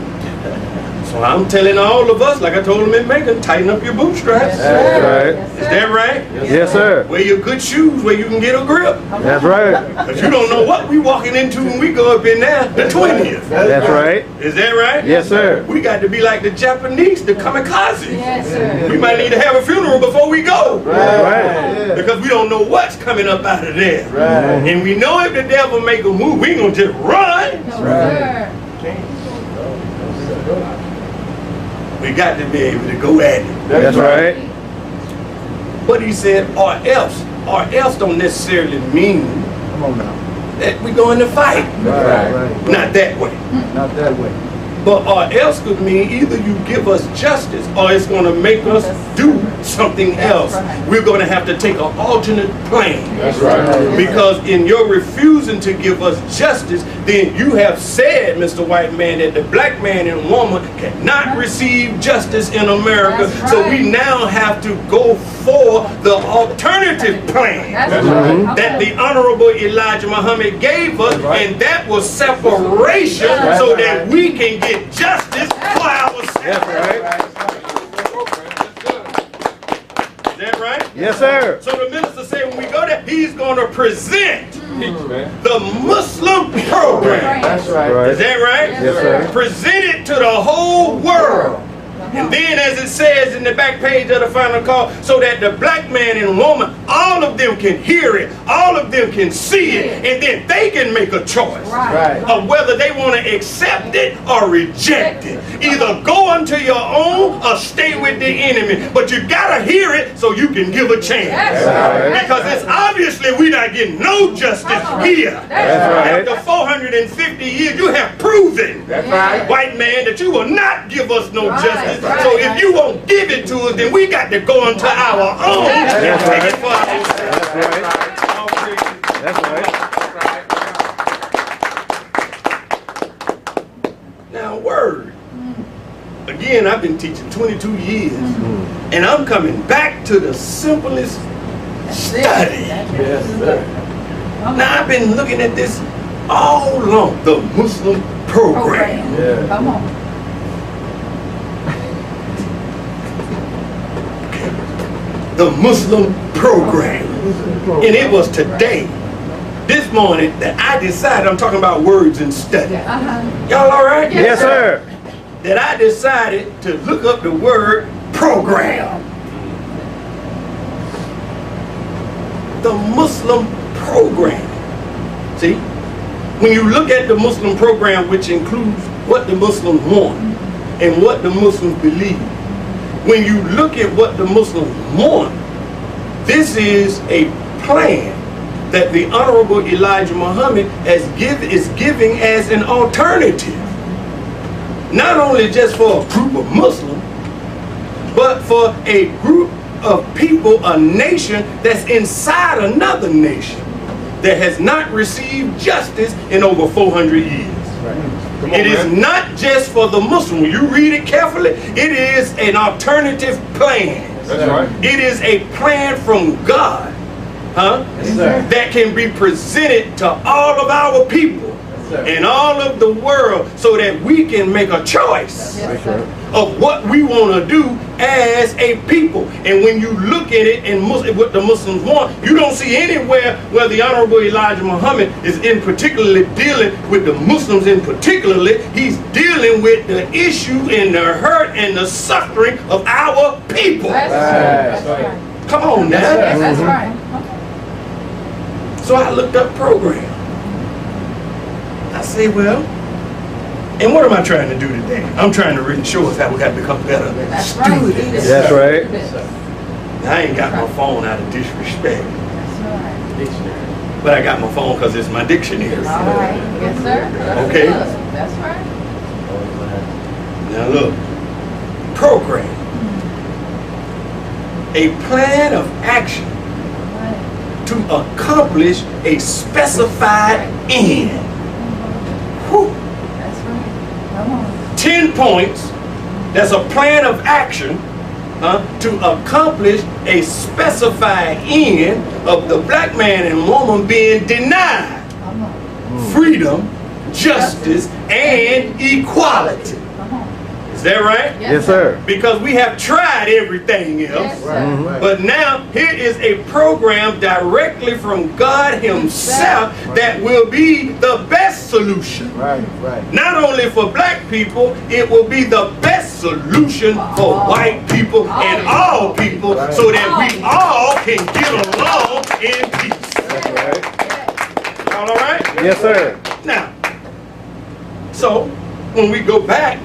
So I'm telling all of us, like I told him in Macon, tighten up your bootstraps. That's right. Is that right? Yes, sir. Wear your good shoes where you can get a grip. That's right. Because you don't know what we walking into when we go up in there, the 20th. That's right. Is that right? Yes, sir. We got to be like the Japanese, the kamikaze. Yes, sir. We might need to have a funeral before we go. Right. Because we don't know what's coming up out of there. Right. And we know if the devil make a move, we ain't going to just run. No, sir. We got to be able to go at it. That's right. But he said, or else. Or else don't necessarily mean Come on now. that we going to fight. Right. Not that way. Not that way. But or else could mean either you give us justice or it's going to make us do something else. right. We're going to have to take an alternate plan. That's right. Because in your refusing to give us justice, then you have said, Mr. White Man, that the black man and woman cannot receive justice in America. That's So right. we now have to go for the alternative plan That's right. that the Honorable Elijah Muhammad gave us, and that was separation so that we can get justice for ourselves. That's right. Is that right? Yes, sir. So the minister said when we go there, he's going to present Teach, man. the Muslim program. That's right. Right. Is that right? Yes, sir. Present it to the whole world. And then as it says in the back page of the final call, so that the black man and woman, all of them can hear it, all of them can see it, and then they can make a choice of whether they want to accept it or reject it. Either go unto your own or stay with the enemy. But you gotta hear it so you can give a chance. Because it's obviously we're not getting no justice here. After 450 years, you have proven, white man, that you will not give us no justice. So if you won't give it to us, then we got to go into our own and take it for ourselves. That's right. Now, word. Again, I've been teaching 22 years, and I'm coming back to the simplest study. Yes, sir. Now, I've been looking at this all along, the Muslim program. Yeah. Come on. The Muslim program. And it was today, this morning, that I decided, I'm talking about words and study. Y'all all right? Yes, sir. That I decided to look up the word program. The Muslim program. See, when you look at the Muslim program, which includes what the Muslims want and what the Muslims believe, when you look at what the Muslims want, this is a plan that the Honorable Elijah Muhammad is giving as an alternative. Not only just for a group of Muslims, but for a group of people, a nation that's inside another nation that has not received justice in over 400 years. It is not just for the Muslim. When you read it carefully, it is an alternative plan. That's right. It is a plan from God, that can be presented to all of our people and all of the world so that we can make a choice of what we want to do as a people. And when you look at it and what the Muslims want, you don't see anywhere where the Honorable Elijah Muhammad is in particularly dealing with the Muslims in particularly. He's dealing with the issue and the hurt and the suffering of our people. That's right. Come on now. Yes, that's right. So I looked up program. I say, well, and what am I trying to do today? I'm trying to really show us how we got to become better That's right. students. That's right. I ain't got my phone out of disrespect, That's right. Dictionary. but I got my phone because it's my dictionary. All right. Yes, sir. Okay. That's right. Now look, program. A plan of action to accomplish a specified end. Whew. That's right. Come on. 10 points. That's a plan of action to accomplish a specified end of the black man and woman being denied Come on. freedom, justice, and equality. Come on. Is that right? Yes, sir. Because we have tried everything else. Yes, sir. But now here is a program directly from God Himself that will be the best solution. Right. Not only for black people, it will be the best solution for white people and all people so that we all can get along in peace. Y'all all right? Yes, sir. Now, so when we go back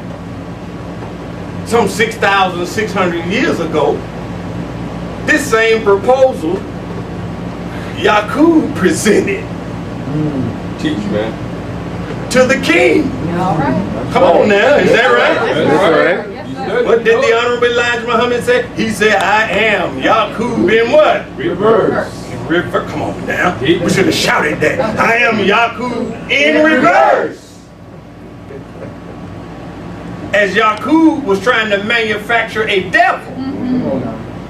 some 6,600 years ago, this same proposal Yaqub presented Teach, man. to the king. All right. Come on now, is that right? That's right. Yes, sir. What did the Honorable Elijah Muhammad say? He said, I am Yaqub in what? Reverse. Come on now. We should have shouted that. I am Yaqub in reverse. As Yaqub was trying to manufacture a devil,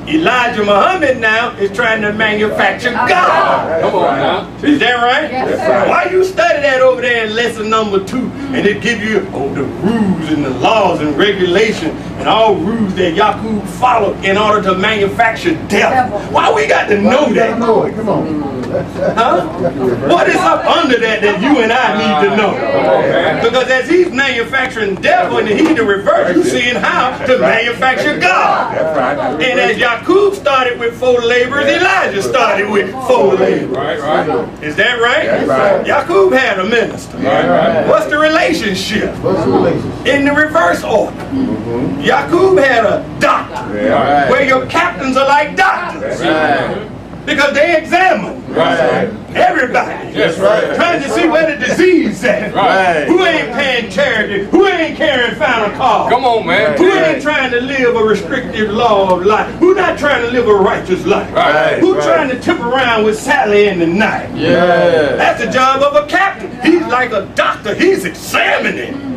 Elijah Muhammad now is trying to manufacture God. Come on now. Is that right? Yes, sir. Why you study that over there in lesson number 2 and it give you the rules and the laws and regulations and all rules that Yaqub followed in order to manufacture death. Why we got to know that? Come on. Huh? What is up under that you and I need to know? Because as he's manufacturing devil and he's the reverse, you seeing how to manufacture God. And as Yaqub started with 4 laborers, Elijah started with 4 laborers. Is that right? Yaqub had a minister. What's the relationship? In the reverse order. Yaqub had a doctor, where your captains are like doctors. Because they examine everybody. Trying to see where the disease at. Who ain't paying charity? Who ain't carrying final call? Come on, man. Who ain't trying to live a restrictive law of life? Who not trying to live a righteous life? Who trying to tip around with Sally in the night? That's the job of a captain. He's like a doctor. He's examining.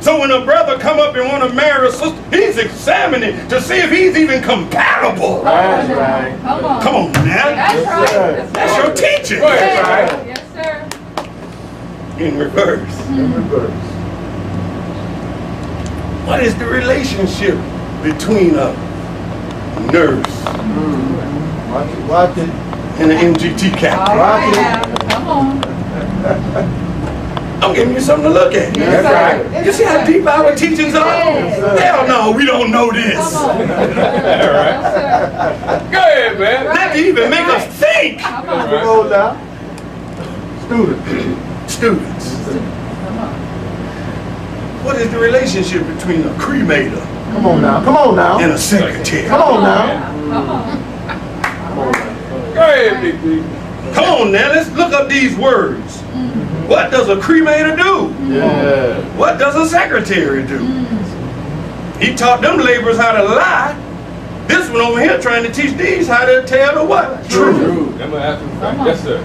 So when a brother come up and want to marry a sister, he's examining to see if he's even compatible. Come on now. That's your teaching. Yes, sir. In reverse. What is the relationship between a nurse Watch it. and an MGT captain? All right now. Come on. I'm giving you something to look at. Yes, sir. You see how deep our teachings are? Hell no, we don't know this. Come on. Go ahead, man. Not to even make us think. Come on. Come on now. Students. What is the relationship between a cremator Come on now. and a secretary? Come on now. Come on. Go ahead, Big B. Come on now, let's look up these words. What does a cremator do? What does a secretary do? He taught them laborers how to lie. This one over here trying to teach these how to tell the what? Truth. Yes, sir.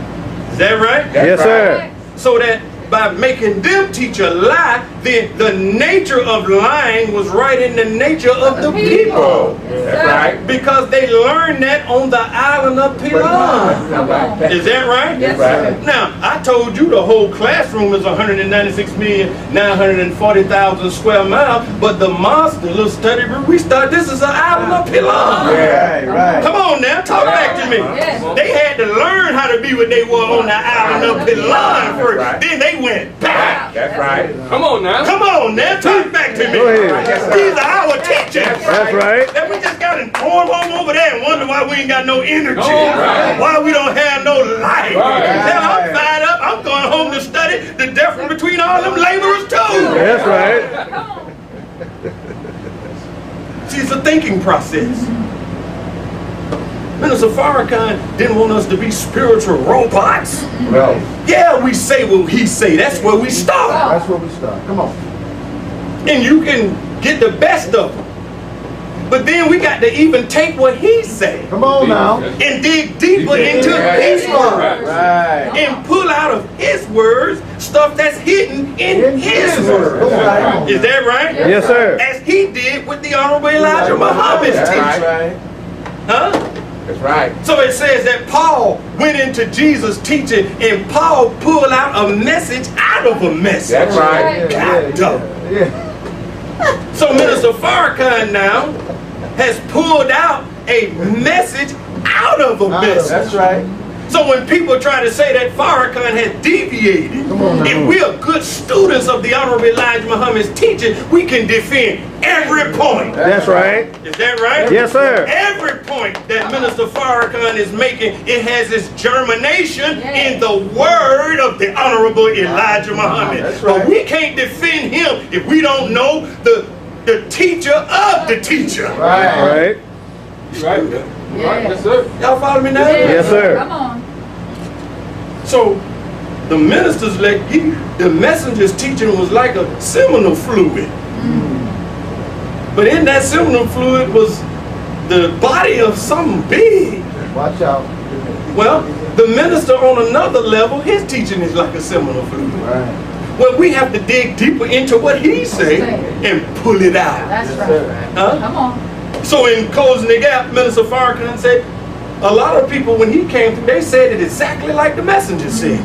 Is that right? Yes, sir. So that by making them teach a lie, then the nature of lying was right in the nature of the people. That's right. Because they learned that on the island of Pilan. Is that right? Yes, sir. Now, I told you the whole classroom is 196,940,000 square miles, but the monster little study group we started, this is an island of Pilan. Come on now, talk back to me. Yes. They had to learn how to be what they were on the island of Pilan first. Then they went back. That's right. Come on now. Come on now, talk back to me. Go ahead. These are our teachers. That's right. That we just got informed on over there and wonder why we ain't got no energy. Right. Why we don't have no life. Hell, I'm fired up. I'm going home to study the difference between all them laborers too. That's right. See, it's a thinking process. Minister Farrakhan didn't want us to be spiritual robots. Yeah, we say what he say. That's where we start. That's where we start. Come on. And you can get the best of them. But then we got to even take what he say Come on now. and dig deeper into his words and pull out of his words stuff that's hidden in his words. Is that right? Yes, sir. As he did with the Honorable Elijah Muhammad's teaching. Huh? That's right. So it says that Paul went into Jesus' teaching and Paul pulled out a message out of a message. That's right. God dog. So Minister Farrakhan now has pulled out a message out of a message. That's right. So when people try to say that Farrakhan has deviated, if we are good students of the Honorable Elijah Muhammad's teaching, we can defend every point. That's right. Is that right? Yes, sir. Every point that Minister Farrakhan is making, it has its germination in the word of the Honorable Elijah Muhammad. That's right. But we can't defend him if we don't know the teacher of the teacher. Right. Right. Yes, sir. Y'all follow me now? Yes, sir. Come on. So the minister's the messenger's teaching was like a seminal fluid. But in that seminal fluid was the body of something big. Watch out. Well, the minister on another level, his teaching is like a seminal fluid. Right. Well, we have to dig deeper into what he say and pull it out. That's right. Huh? Come on. So in Closing the Gap, Minister Farrakhan said, a lot of people, when he came through, they said it exactly like the messenger said.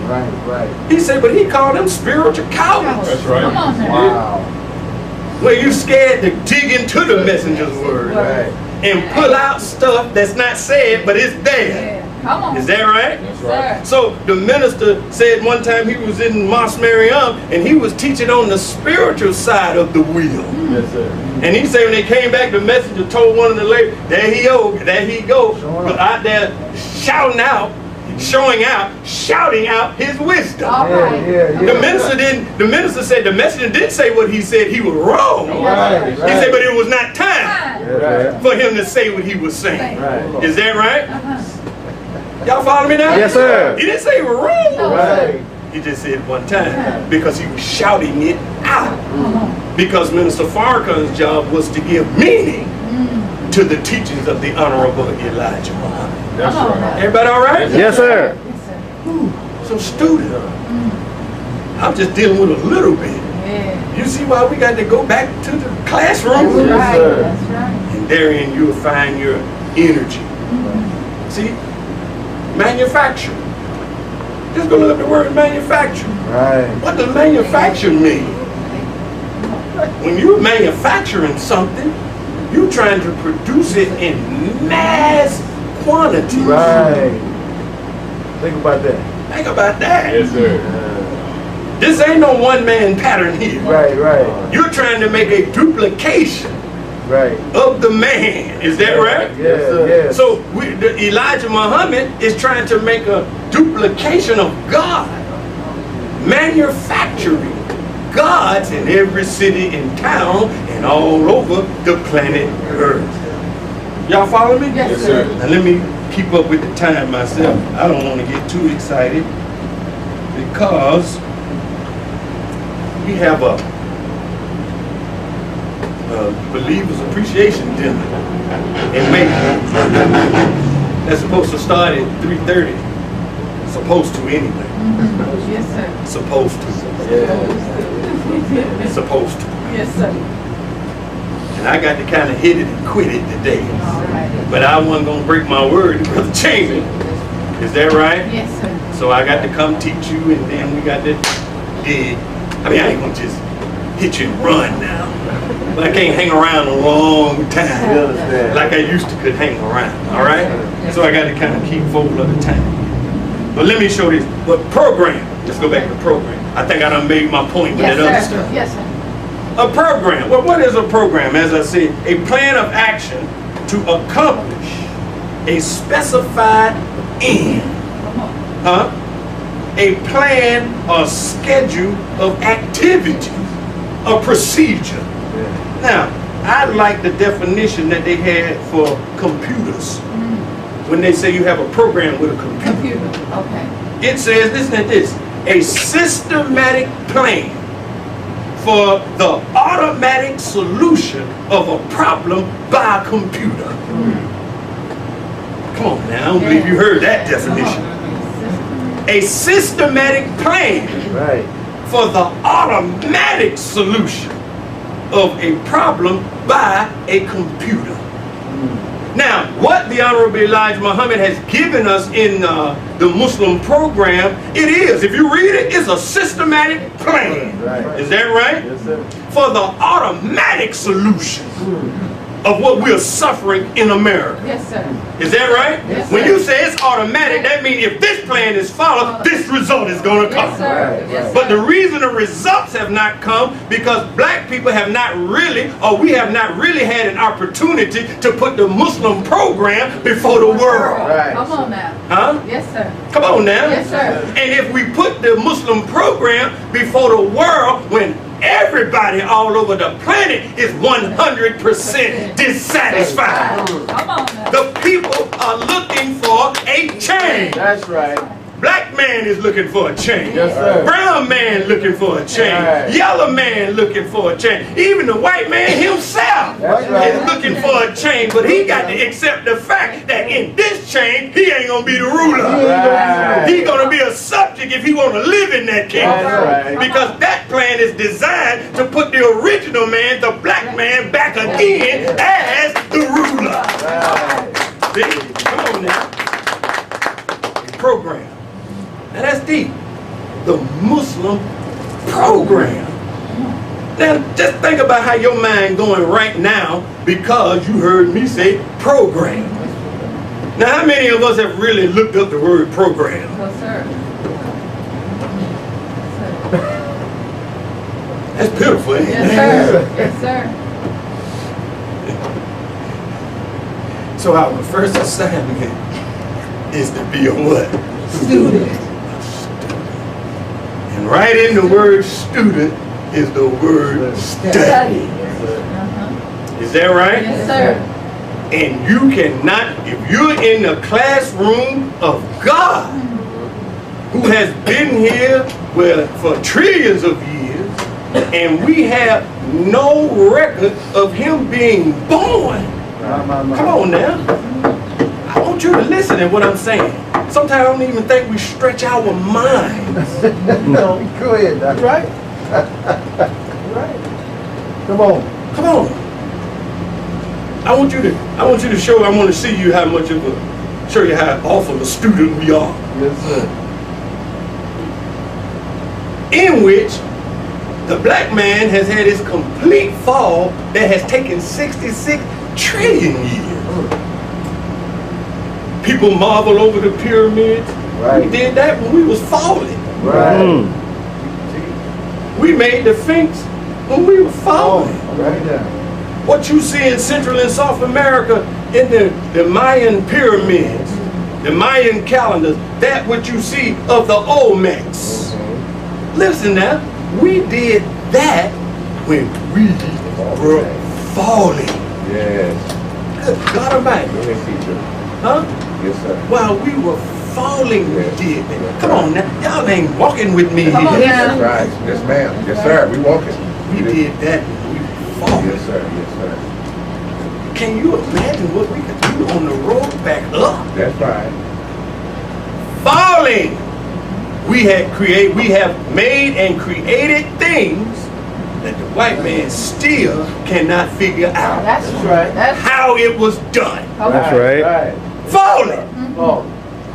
Right. He said, but he called them spiritual cowards. That's right. Come on now. Wow. where you scared to dig into the messenger's word Right. and pull out stuff that's not said, but it's there. Come on. Is that right? Yes, sir. So the minister said one time he was in Mos Mariam and he was teaching on the spiritual side of the wheel. Yes, sir. And he said when they came back, the messenger told one of the ladies, there he go, out there shouting out, shouting out his wisdom. All right. The minister said the messenger did say what he said, he was wrong. Right, He said, but it was not time Right. for him to say what he was saying. Right. Is that right? Y'all follow me now? Yes, sir. He didn't say he was wrong. Right. He just said it one time because he was shouting it out. Because Minister Farrakhan's job was to give meaning to the teachings of the Honorable Elijah Muhammad. That's right. Everybody all right? Yes, sir. So student, I'm just dealing with a little bit. Yeah. You see why we got to go back to the That's classroom? right. sir. That's right. And therein you'll find your energy. See? Manufacture. Just go look up the word manufacture. Right. What does manufacture mean? When you're manufacturing something, you're trying to produce it in mass quantities. Right. Think about that. Think about that. Yes, sir. This ain't no one-man pattern here. Right, right, You're trying to make a duplication right. of the man. Is that right? Yeah, yes. So Elijah Muhammad is trying to make a duplication of God, manufacturing gods in every city and town and all over the planet Earth. Y'all follow me? Yes, Yes, sir. Now let me keep up with the time myself. I don't want to get too excited because we have a Believers Appreciation Dinner in May. That's supposed to start at 3:30. Supposed to anyway. Yes, sir. Supposed to. Supposed to. Yes, sir. And I got to kind of hit it and quit it today. All right. But I wasn't going to break my word to Brother Chamber. Is that right? Yes, sir. So I got to come teach you and then we got to dig. I mean, I ain't going to just hit you and run now. But I can't hang around a long time like I used to could hang around. All right? So I got to kind of keep full of the time. But let me show this. But program. Let's go back to program. I think I done made my point with Yes, that other sir. stuff. Yes, sir. A program. Well, what is a program? As I said, a plan of action to accomplish a specified end. A plan or schedule of activity, a procedure. Now, I like the definition that they had for computers. When they say you have a program with a computer. Computer. Okay. It says, listen to this, a systematic plan for the automatic solution of a problem by a computer. Come on now, I don't believe you heard that definition. A systematic plan Right. for the automatic solution of a problem by a computer. Now, what the Honorable Elijah Muhammad has given us in the Muslim program, it is, if you read it, it's a systematic plan. Right. Is that right? Yes, sir. For the automatic solution of what we're suffering in America. Yes, sir. Is that right? Yes, When sir. you say it's automatic, that means if this plan is followed, this result is going to come. Yes, sir. Yes, But the sir. reason the results have not come because black people have not really, or we have not really had an opportunity to put the Muslim program before the world. Right. Come on now. Huh? Yes, sir. Come on now. Yes, sir. And if we put the Muslim program before the world when everybody all over the planet is 100% dissatisfied. Come on now. The people are looking for a change. That's right. Black man is looking for a change. Yes, sir. Brown man looking for a change. Right. Yellow man looking for a change. Even the white man himself That's right. is looking for a change. But he got to accept the fact that in this change, he ain't going to be the ruler. Right. He's going to be a subject if he want to live in that kingdom. That's right. Because that plan is designed to put the original man, the black man, back again as the ruler. Right. See? Come on now. Program. Now that's deep. The Muslim program. Now, just think about how your mind going right now because you heard me say program. Now, how many of us have really looked up the word program? No, sir. That's pitiful, ain't it? Yes, sir. Yes, sir. So our first assignment is to be a what? Student. And right in the word student is the word study. Is that right? Yes, sir. And you cannot, if you're in the classroom of God, who has been here for trillions of years, and we have no record of him being born. Come on now. I want you to listen to what I'm saying. Sometimes I don't even think we stretch our minds. No, go ahead, Doc. Right? Right. Come on. Come on. I want you to show, I want to see you how much of a, show you how awful a student we are. Yes, sir. In which the black man has had his complete fall that has taken 66 trillion years. People marvel over the pyramids. Right. We did that when we was falling. Right. We made the Sphinx when we were falling. Right now. What you see in Central and South America in the Mayan pyramids, the Mayan calendars, that what you see of the Olmecs. Listen now, we did that when we were falling. Yes. Good God Almighty. Yes, teacher. Huh? Yes, sir. While we were falling, we did that. Come on now, y'all ain't walking with me Come on here. now. That's right. Yes, ma'am. Yes, sir. We walking. We did that when we were falling. Yes, sir. Yes, sir. Can you imagine what we could do on the road back up? That's right. Falling. We have made and created things that the white man still cannot figure out That's right. That's how it was done. That's right. Right. Falling. Oh.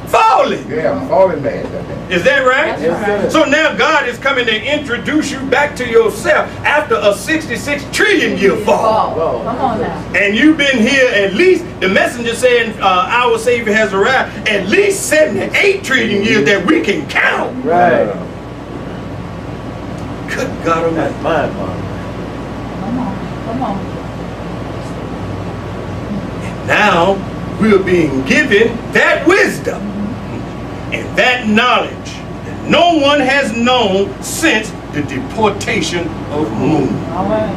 Falling. Yeah, fallen man. Is that right? That's right. So now God is coming to introduce you back to yourself after a 66 trillion year fall. Come on now. And you've been here at least, the messenger saying our Savior has arrived, at least 78 trillion years that we can count. Right. Good God Almighty. That's mind blowing. Come on. Come on. Now we're being given that wisdom and that knowledge that no one has known since the deportation of Moon. All right.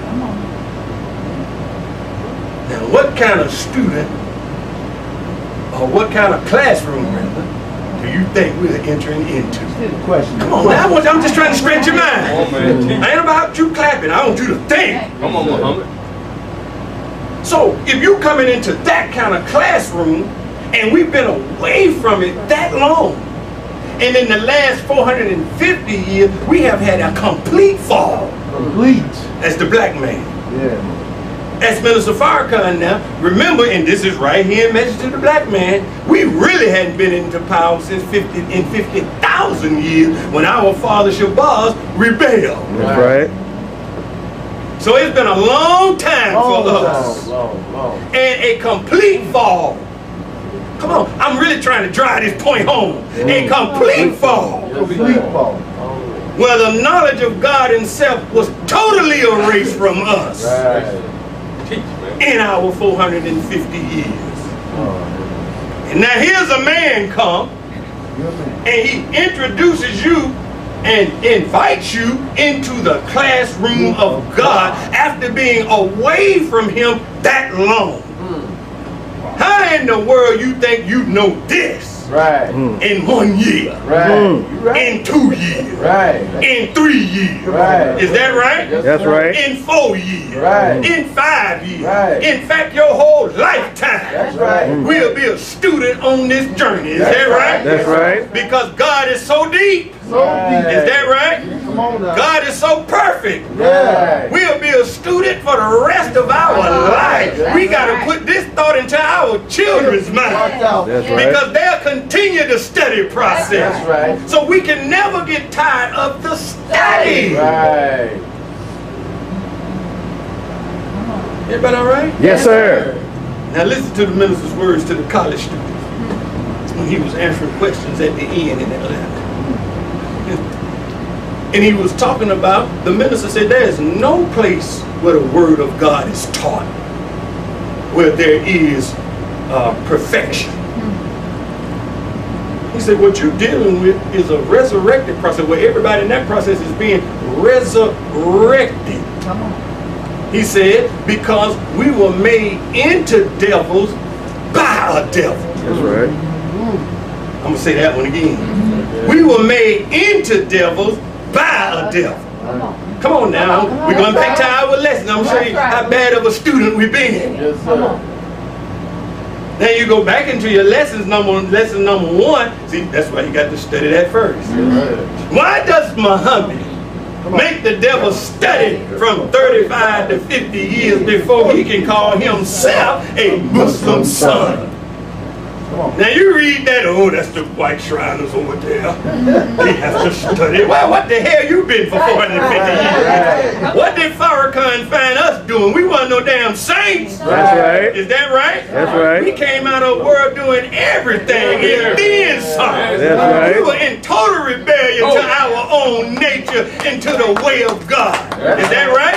Come on. Now what kind of student or what kind of classroom rather do you think we're entering into? Question. Come on now, I'm just trying to stretch your mind. Come on, man. I ain't about you clapping, I want you to think. Come on, Muhammad. So if you're coming into that kind of classroom and we've been away from it that long, and in the last 450 years we have had a complete fall Complete. as the black man. Yeah. As Minister Farrakhan now, remember, and this is right here in Message to the Black Man, we really hadn't been into power since 50,000 years when our father Shabazz rebelled. That's right. So it's been a long time for us. Long. And a complete fall. Come on, I'm really trying to drive this point home. A complete fall. Complete fall. Where the knowledge of God himself was totally erased from us Right. in our 450 years. And now here's a man come and he introduces you and invites you into the classroom of God after being away from him that long. How in the world you think you know this Right. in 1 year, Right. in 2 years, Right. in 3 years? Right. Is that right? That's right. In 4 years, Right. in 5 years, Right. in fact your whole lifetime. That's right. We'll be a student on this journey. Is That's that right? right. That's right. Because God is so deep. Right. Is that right? Come on now. God is so perfect. Right. We'll be a student for the rest of our life. We got to put this thought into our children's mind. Watch out. That's right. Because they'll to continue the study process. That's right. So we can never get tired of the study. Right. Everybody all right? Yes, sir. Now listen to the minister's words to the college students when he was answering questions at the end in Atlanta. And he was talking about, the minister said, there is no place where the word of God is taught where there is perfection. He said, what you're dealing with is a resurrected process where everybody in that process is being resurrected. Come on. He said, because we were made into devils by a devil. That's right. I'm going to say that one again. We were made into devils by a devil. Come on. Come on now. We're going back to our lesson. I'm showing you how bad of a student we've been. Yes, Come sir. on. Now you go back into your lesson number 1. See, that's why you got to study that first. Why does Muhammad make the devil study from 35 to 50 years before he can call himself a Muslim son? Now you read that, oh, that's the white Shriners over there. They have to study. Well, what the hell you been for 450 years? What did Farrakhan find us doing? We weren't no damn saints. That's right. Is that right? That's right. We came out of the world doing everything and then some. That's right. We were in total rebellion to our own nature and to the way of God. Is that right?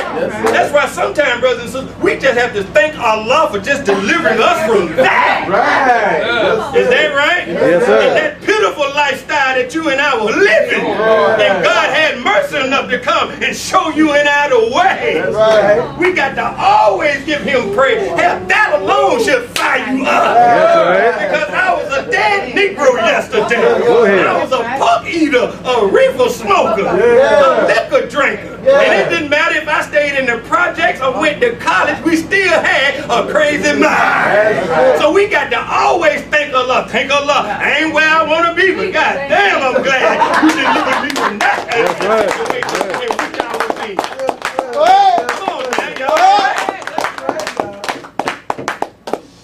That's why sometimes, brothers and sisters, we just have to thank Allah for just delivering us from that. Right. Is that right? Yes, sir. And that pitiful lifestyle that you and I were living. And God had mercy enough to come and show you and I the way. Right. We got to always give him praise. Hell, that alone should fire you up. That's right. Because I was a dead Negro yesterday. Go ahead. I was a punk eater, a reefer smoker, a liquor drinker. And it didn't matter if I stayed in the projects or went to college, we still had a crazy mind. So we got to always thank Allah. Thank Allah. I ain't where I want to be, but God damn, I'm glad you delivered me from that. That's right. Come on, man, y'all.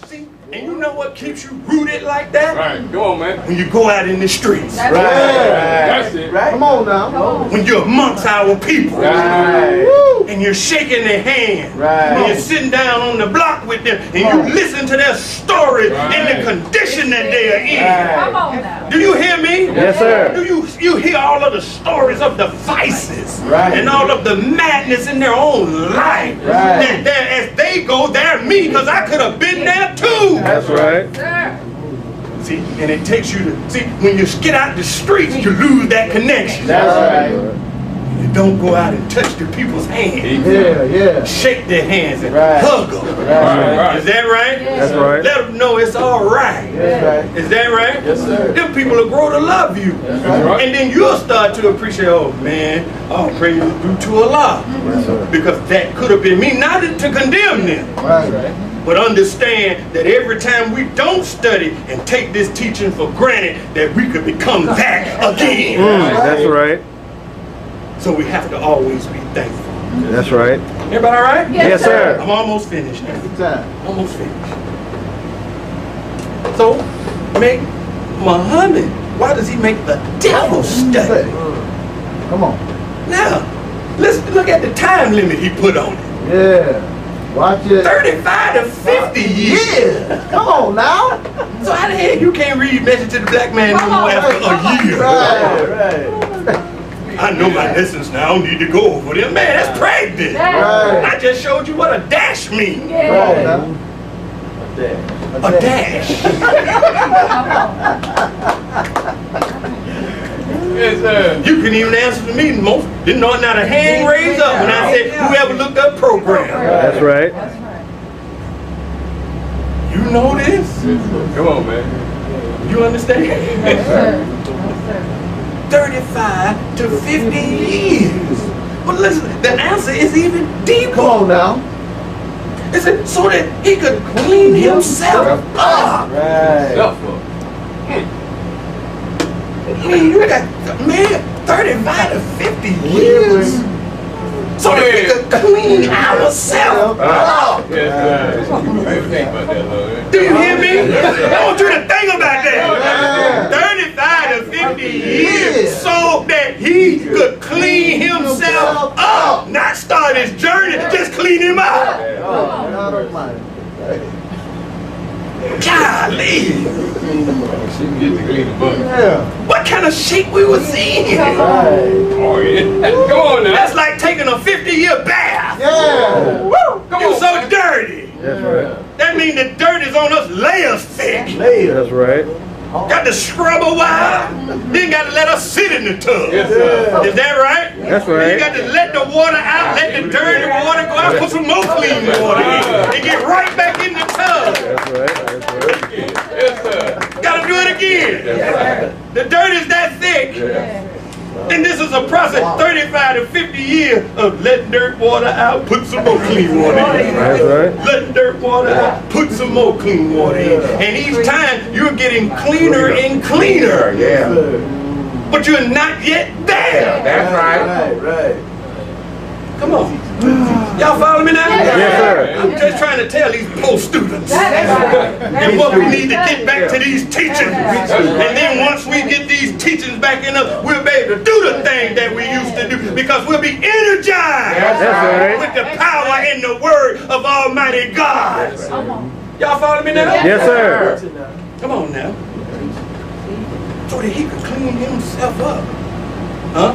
See, and you know what keeps you rooted like that? Right, go on, man. When you go out in the streets. That's That's it. Right. Come on now. When you're amongst our people. Right. And you're shaking their hand. Right. And you're sitting down on the block with them. And you listen to their story and the condition that they are in. Come on now. Do you hear me? Yes, sir. Do you hear all of the stories of the vices Right. and all of the madness in their own life? Right. As they go, they're me, because I could have been there too. That's right. Sir. See, and it takes you to see when you get out the streets, you lose that connection. That's right. You don't go out and touch the people's hands. Yeah. Shake their hands and Right. hug them. Right. Is that right? That's right. Let them know it's all right. That's right. Is that right? Yes, sir. Them people will grow to love you. right. And then you'll start to appreciate, oh man, all praise is due to Allah. Yes, sir. Because that could have been me, not to condemn them. Right. But understand that every time we don't study and take this teaching for granted, that we could become that again. That's right. So we have to always be thankful. That's right. Everybody all right? Yes, sir. I'm almost finished now. Good time. Almost finished. So, make Muhammad, why does he make the devil study? Come on. Now, let's look at the time limit he put on it. Yeah. Watch it. 35 to 50 years. Yeah. Come on now. So how the hell you can't read Message to the Black Man no more after a year? Right. I know my lessons now. I don't need to go over them. Man, that's pregnant. Right. I just showed you what a dash means. Come on Yeah. now. A dash. Yes, sir. You can even answer to me. Most didn't know not a hand raised up when I said whoever looked up program. That's right. That's right. You know this? Come on, man. You understand? Yes, sir. Yes, sir. 35 to 50 years. But listen, the answer is even deeper. Come on now. It said so that he could clean himself up. Right. Suffer. I mean, you got, man, 35 to 50 years. So that we could clean ourselves up. Yes, sir. I ain't think about that, Lord. Do you hear me? I want you to think about that. She can get the clean bucket. Yeah. What kind of shape we was in? Right. Oh, yeah. Come on now. That's like taking a 50-year bath. Yeah. Woo! Come You on, so man. dirty. That's right. That means the dirt is on us layers thick. Later. That's right. Got to scrub a while. Then got to let us sit in the tub. Yes, sir. Is that right? That's Then right. you got to let the water out, let the dirty water go out, put some more clean water in, and get right back in the tub. That's right. That's right. Yes, sir. Got to do it again. The dirt is that thick. And this is a process, 35 to 50 years of letting dirt water out, put some more clean water in. That's right. Letting dirt water out, put some more clean water in. And each time you're getting cleaner and cleaner. Yeah. But you're not yet there. That's right. Right. Come on. Y'all follow me now? Yes, sir. I'm just trying to tell these poor students and what we need to get back to these teachings. And then once we get these teachings back in us, we'll be able to do the thing that we used to do because we'll be energized That's with the power and the word of Almighty God. Y'all follow me now? Yes, sir. Come on now. So that he could clean himself up. Huh?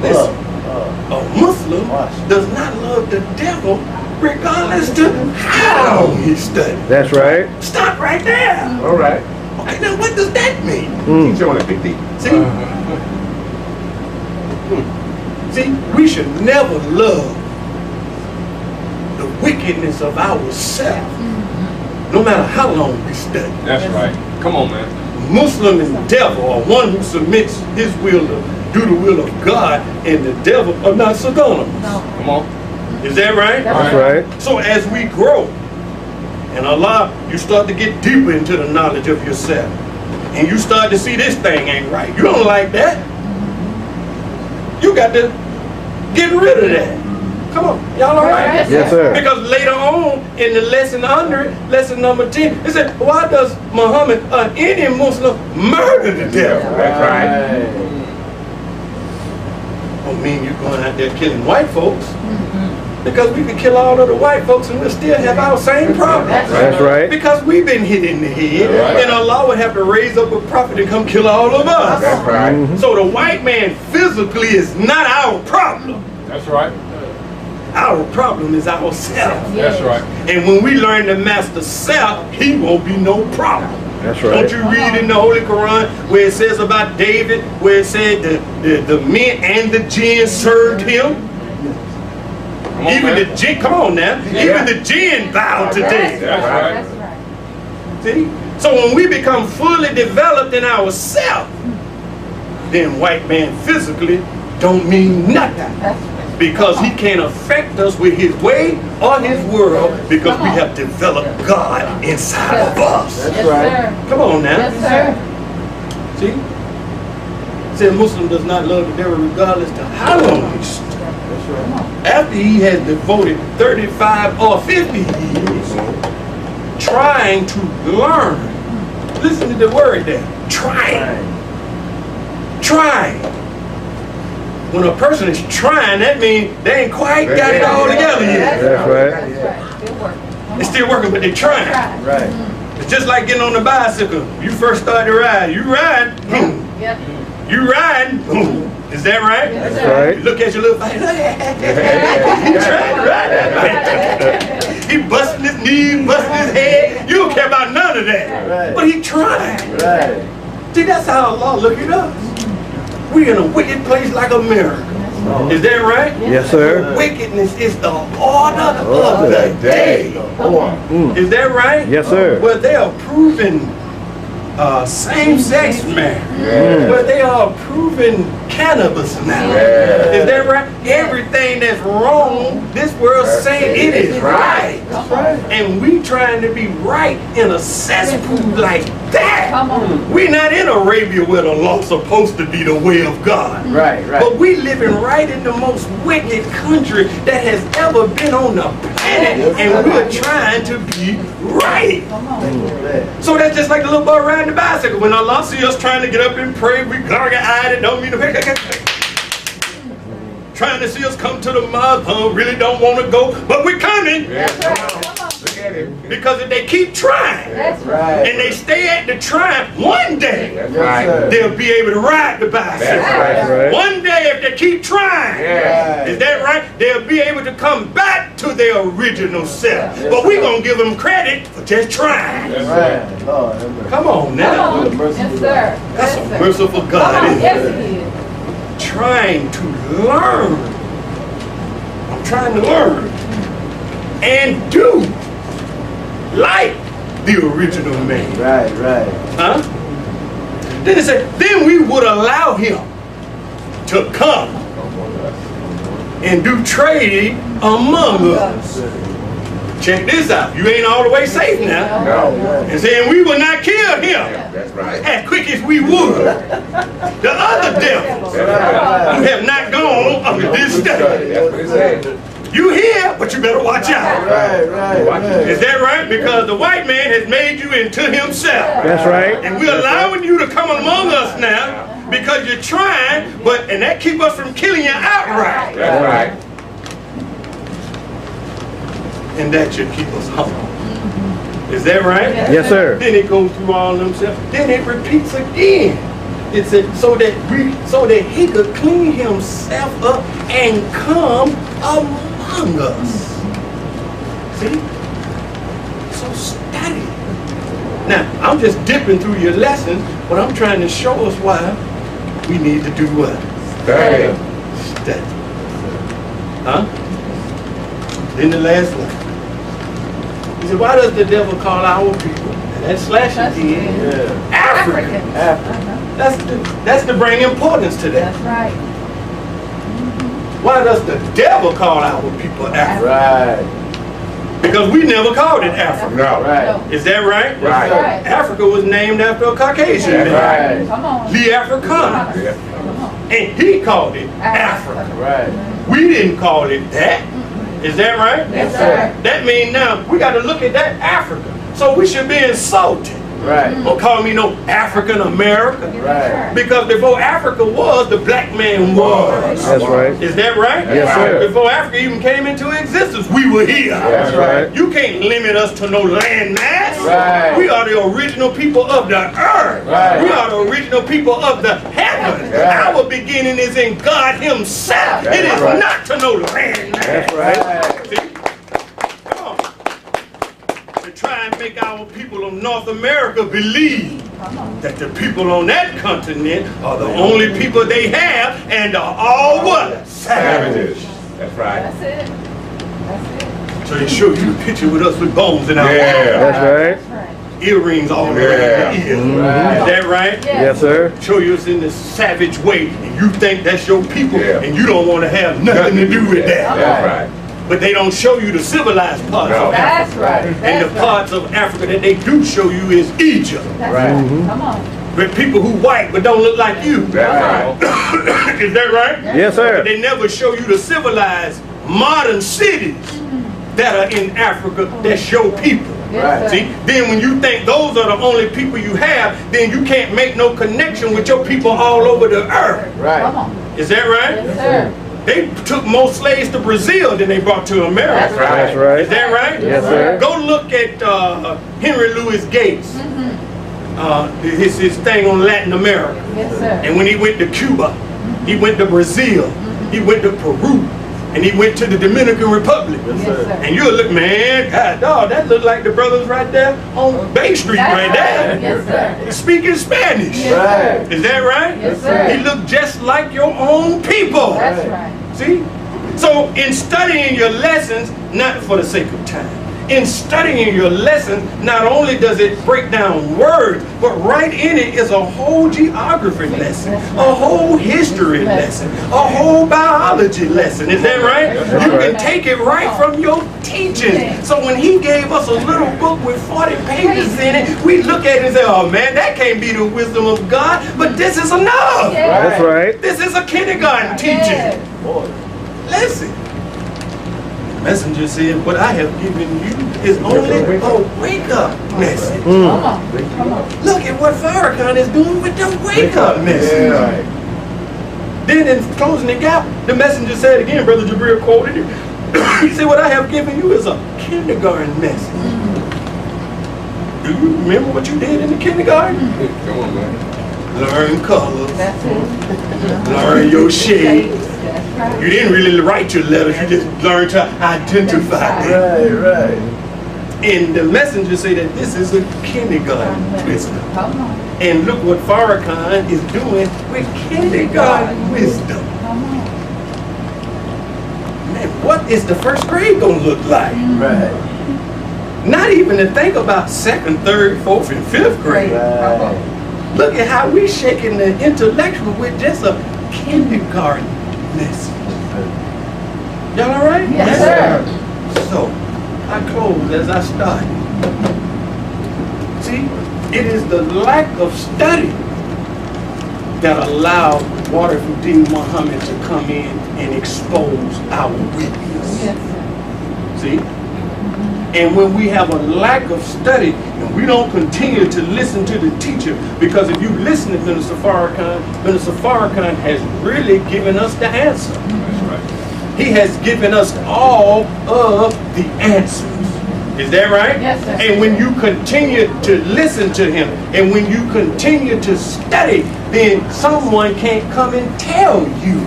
Listen. A Muslim does not love the devil regardless to how long he studies. That's right. Stop right there. All right. Okay, now what does that mean? Teach on it, Big D. See? See, we should never love the wickedness of ourselves, no matter how long we study. That's right. Come on, man. Muslim and devil are one who submits his will to do the will of God, and the devil are not synonymous. Come on. Is that right? That's right. So as we grow, and Allah, you start to get deeper into the knowledge of yourself, and you start to see this thing ain't right. You don't like that. You got to get rid of that. Come on, y'all all right? Yes, sir. Because later on in the lesson under it, lesson number 10, it said, why does Muhammad or any Muslim murder the devil? That's right. Don't mean you're going out there killing white folks. Because we could kill all of the white folks and we'll still have our same problem. That's right. Because we've been hit in the head, Right. and Allah would have to raise up a prophet and come kill all of us. That's right. So the white man physically is not our problem. That's right. Our problem is ourselves. That's right. And when we learn to master self, he won't be no problem. That's Don't right. you read in the Holy Quran where it says about David, where it said the men and the jinn served him? Come on, Even man. the jinn, come on now, even the jinn bowed to David. That's right. See? So when we become fully developed in ourselves, then white man physically don't mean nothing. Because he can't affect us with his way or his world because we have developed God inside of us. That's right. Come on now. Yes, sir. See? It said Muslim does not love the devil regardless to how long he studies. That's right. After he has devoted 35 or 50 years trying to learn. Listen to the word there. Trying. Trying. When a person is trying, that means they ain't quite got it all together yet. That's right. That's right. Still working. They're still working, but they're trying. Right. It's just like getting on the bicycle. You first start to ride. You ride, boom. Yep. You ride, boom. Is that right? Yes, That's sir. right. You look at your little bike. He trying to ride that bike. He busting his knees, busting his head. You don't care about none of that. Right. But he trying. Right. See, that's how Allah look at us. We in a wicked place like a mirror. Is that right? Yes, sir. Wickedness is the order of the day. Is that right? Yes, sir. Well, they are proving same-sex marriage. Well, they are proving cannabis now. Is that right? Everything that's wrong, this world's saying it is right. That's right. And we trying to be right in a cesspool like that. Come on. We're not in Arabia where the law's supposed to be the way of God. Right. Right. But we living right in the most wicked country that has ever been on the planet, and we're trying to be right. Come on. So that's just like the little boy riding the bicycle. When Allah see us trying to get up and pray, we gargle-eyed and don't mean to pray. Trying to see us come to the mosque, really don't want to go, but we're coming. That's right. Come on. Because if they keep trying That's right. and they stay at the trying, one day That's right. they'll be able to ride the bicycle. That's right. One day if they keep trying, Yeah. is that right? They'll be able to come back to their original self. But we're going to give them credit for just trying. That's Right. right. Lord, have mercy. Come on now. Come on. Yes, sir. That's Yes, a sir. merciful Come God, on. isn't Yes, it? he is. Trying to learn. I'm trying to learn and do like the original man. Right, right. Huh? Then it said, then we would allow him to come and do trade among us. Check this out. You ain't all the way safe now. No. And saying we will not kill him That's right. as quick as we would the other devils who have not gone up to this day. That's what it said. You here, but you better watch out. Right, right, Is right. that right? Because the white man has made you into himself. That's right. And we're allowing you to come among us now because you're trying, and that keep us from killing you outright. That's right. And that should keep us humble. Is that right? Yes, sir. Then it goes through all them stuff. Then it repeats again. It said so that he could clean himself up and come among us. See? So study. Now, I'm just dipping through your lessons, but I'm trying to show us why we need to do what? Study. Study. Huh? Then the last one. He said, why does the devil call our people? And that's slash again. Yeah. African. African. That's to bring importance to that. That's right. Why does the devil call our people African? Right. Because we never called it Africa. No. Right. Is that right? Right. Right. Africa was named after a Caucasian That's man. Right. Come on. The Afrikaner. Yeah. Come on. And he called it Africa. Right. We didn't call it that. Is that right? Yes, sir. That means now we got to look at that Africa. So we should be insulted. Right. Don't call me no African American. Right. Because before Africa was, the black man was. That's right. Is that right? Yes, sir. Before Africa even came into existence, we were here. That's right. You can't limit us to no landmass. Right. We are the original people of the earth. Right. We are the original people of the heavens. Right. Our beginning is in God himself. That's It is right. not to no landmass. That's right. Right. See? Come on. To try and make our people of North America believe that the people on that continent are the only people they have and are all what? Savages. Savages. That's right. That's it. That's it. So they show you the picture with us with bones in our Yeah. That's right. That's right. earrings all around Yeah. the ear. Right. Is that right? Yes, sir. Show you us in this savage way and you think that's your people Yeah. and you don't want to have nothing to do with that. That's right. But they don't show you the civilized parts No. of Africa. That's right. And the That's right. parts of Africa that they do show you is Egypt. That's Right. right. Come on. With people who white but don't look like you. That's right. Is that right? Yes, But sir. they never show you the civilized modern cities that are in Africa that show people. Yes, Right. sir. See, then when you think those are the only people you have, then you can't make no connection with your people all over the earth. Come Right. on. Is that right? Yes, sir. They took more slaves to Brazil than they brought to America. That's right. That's right. Is that right? Yes, sir. Go look at Henry Louis Gates. His thing on Latin America. Yes, sir. And when he went to Cuba, he went to Brazil, he went to Peru, and he went to the Dominican Republic. Yes, sir. And you'll look, man, God, dog, that look like the brothers right there on Bay Street That's right there. Yes, sir. Speaking Spanish. Yes, sir. Right. Is that right? Yes, sir. He looked just like your own people. That's right. See? So in studying your lessons, not for the sake of time, in studying your lessons, not only does it break down words, but right in it is a whole geography lesson, a whole history lesson, a whole biology lesson. Is that right? You can take it right from your teaching. So when he gave us a little book with 40 pages in it, we look at it and say, oh man, that can't be the wisdom of God, but this is enough. That's right. This is a kindergarten teaching. Listen. Messenger said, what I have given you is only a wake-up message. Come on. Come on. Look at what Farrakhan is doing with the wake-up message. Right. Then in closing the gap, the messenger said again, Brother Jabril quoted it, he said, what I have given you is a kindergarten message. Do you remember what you did in the kindergarten? Come on, man. Learn colors, That's it. learn your shades. That's right. You didn't really write your letters, you just learned to identify them. Right, right. And the messenger say that this is a kindergarten wisdom. Come on. And look what Farrakhan is doing with kindergarten wisdom. Come on. Man, what is the first grade gonna look like? Right. Not even to think about second, third, fourth, and fifth grade. Come on. Look at how we shaking the intellectual with just a kindergarten lesson. Y'all all right? Yes, sir. So, I close as I started. See, it is the lack of study that allowed Darryl Muhammad to come in and expose our weakness. Yes, sir. See? And when we have a lack of study and we don't continue to listen to the teacher, because if you listen to Minister Farrakhan has really given us the answer. That's right. He has given us all of the answers. Is that right? Yes, sir. And when you continue to listen to him and when you continue to study, then someone can't come and tell you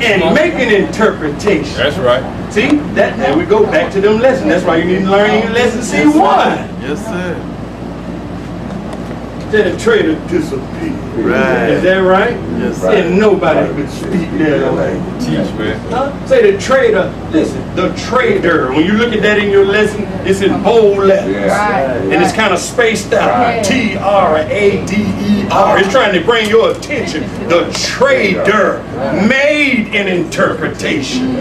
and make an interpretation. That's right. See, there we go back to them lessons. That's why you need to learn your lesson C1. Yes, sir. Then the traitor disappeared. Right. Is that right? Yes, sir. And nobody could speak their language. Teach, man. Huh? Say the traitor, listen, the trader. When you look at that in your lesson, it's in bold letters. Yeah. Right. And it's kind of spaced out. Right. Trader. It's trying to bring your attention. The trader made an interpretation.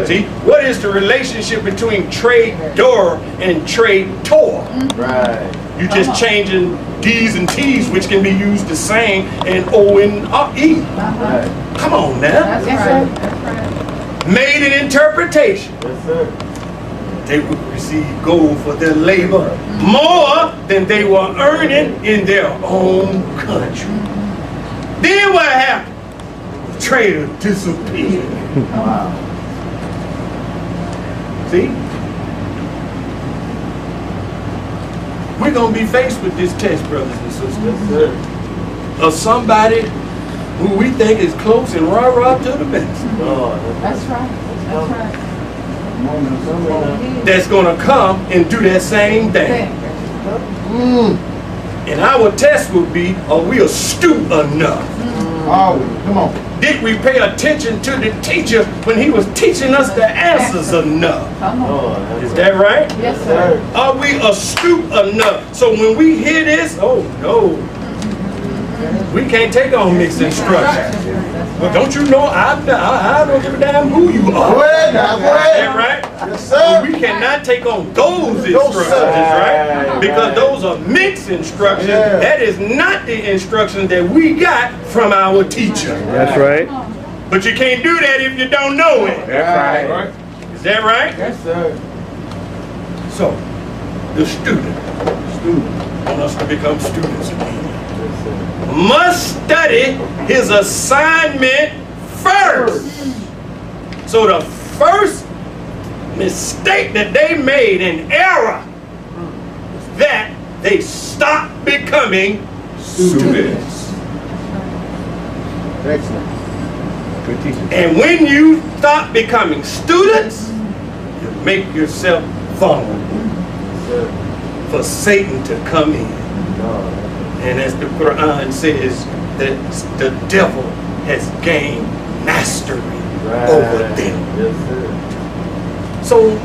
See, what is the relationship between trader and traitor? Right. You just changing D's and T's, which can be used the same, and O and E. Right. Come on now. That's right. That's right. Made an interpretation. Yes, sir. They would receive gold for their labor more than they were earning in their own country. Then what happened? The trader disappeared. Wow. See? We're going to be faced with this test, brothers and sisters, Yes, sir. of somebody who we think is close and rah-rah to the best. Lord, That's right. That's right. That's going to come and do that same thing. And our test will be, are we astute enough? Always. Come on. Did we pay attention to the teacher when he was teaching us the answers enough? Come on. Lord, Is that right? Yes, sir. Are we astute enough? So when we hear this, oh no, we can't take on mixed instruction. Well, don't you know, I don't give a damn who you Go are. ahead now. Go Is that ahead. right? Yes, sir. We cannot take on those sir. instructions, right? Right. Because those are mixed instructions. Yeah. That is not the instructions that we got from our teacher. That's right. But you can't do that if you don't know it. That's right. Is that right? Yes, sir. So, the student Student. want us to become students again. Yes, sir. Must study his assignment first. So the first mistake that they made, an error, is that they stopped becoming students. Excellent. Good teaching. And when you stop becoming students, you make yourself vulnerable Yes, sir. for Satan to come in. Lord. And as the Quran says, that the devil has gained mastery Right. over them. Yes, sir. So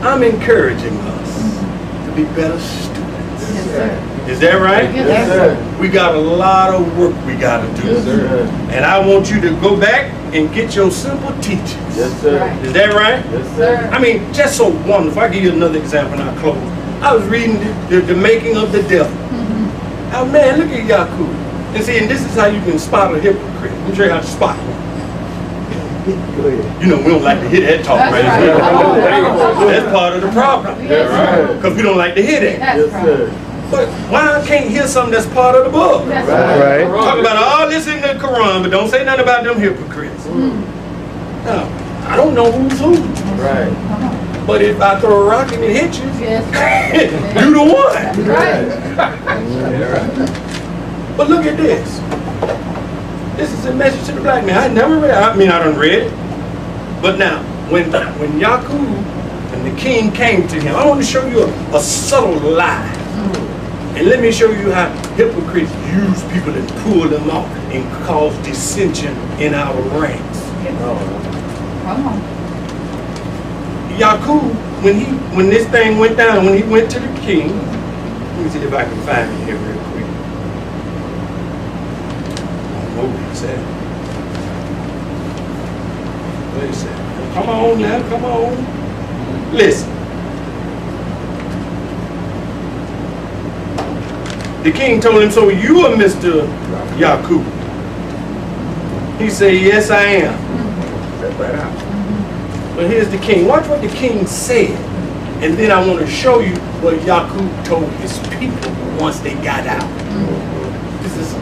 I'm encouraging us to be better students. Yes, sir. Is that right? Yes, sir. We got a lot of work we got to do. Yes, sir. And I want you to go back and get your simple teachings. Yes, sir. Right. Is that right? Yes, sir. I mean, just so wonderful. I'll give you another example and I'll close. I was reading the making of the devil. Oh man, look at Yakub. And see, and this is how you can spot a hypocrite. Let me show you how to spot one. Go ahead. You know, we don't like to hear that talk That's right right. there. Come on. That's part of the problem. Yes, sir. Because we don't like to hear that. That's Yes, right. sir. But why I can't hear something that's part of the book? That's Right. right. Talk about all this in the Quran, but don't say nothing about them hypocrites. No, I don't know who's who. Right. Come on. But if I throw a rock and it hit you, Yes. you the one. Right. But look at this. This is a message to the black man. I never read. I mean, I done read it. But now, when Yakub and the king came to him, I want to show you a subtle lie. And let me show you how hypocrites use people and pull them off and cause dissension in our ranks. Come on. Yakub, when this thing went down, when he went to the king, let me see if I can find it here real quick. I don't know what he said. What he said? Come on now, come on. Listen. The king told him, so you are Mr. Yakub? He said, yes, I am. But here's the king. Watch what the king said. And then I want to show you what Yakub told his people once they got out. This is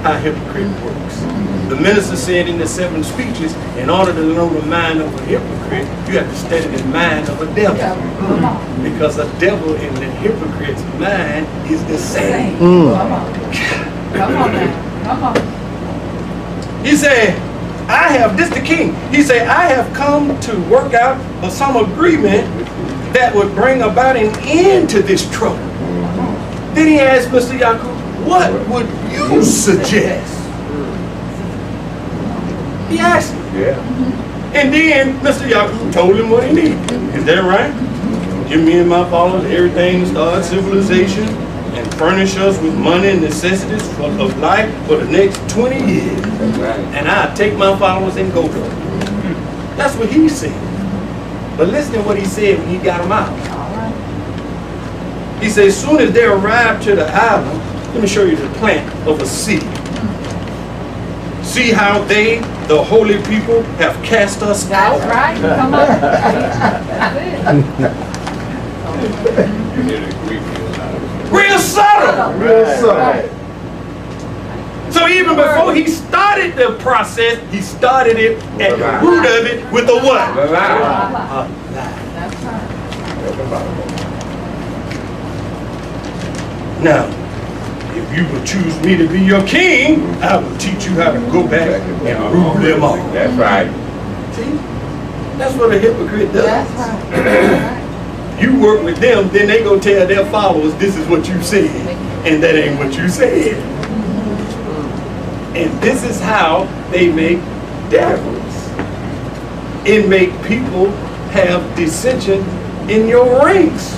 how hypocrite works. The minister said in the 7 speeches, in order to know the mind of a hypocrite, you have to study the mind of a devil. Come on. Because a devil in the hypocrite's mind is the same. Come on. Come on now. Come on. He said, this the king. He said, I have come to work out some agreement that would bring about an end to this trouble. Then he asked Mr. Yakub, what would you suggest? He asked him. Yeah. And then Mr. Yakub told him what he needed. Is that right? Give me and my followers everything to start civilization and furnish us with money and necessities of life for the next 20 years. And I'll take my followers and go for it. That's what he said. But listen to what he said when he got them out. He said, as soon as they arrived to the island, let me show you the plant of a seed. See how they, the holy people, have cast us out? That's right. Come on. That's it. Real subtle. Real subtle. So even before he started the process, he started it at the root of it with a what? The lie. A lie. That's right. Now, if you would choose me to be your king, I will teach you how to go back and rule them all. That's right. See? That's what a hypocrite does. That's right. You work with them, then they go tell their followers, this is what you said, and that ain't what you said. And this is how they make devils. It make people have dissension in your ranks.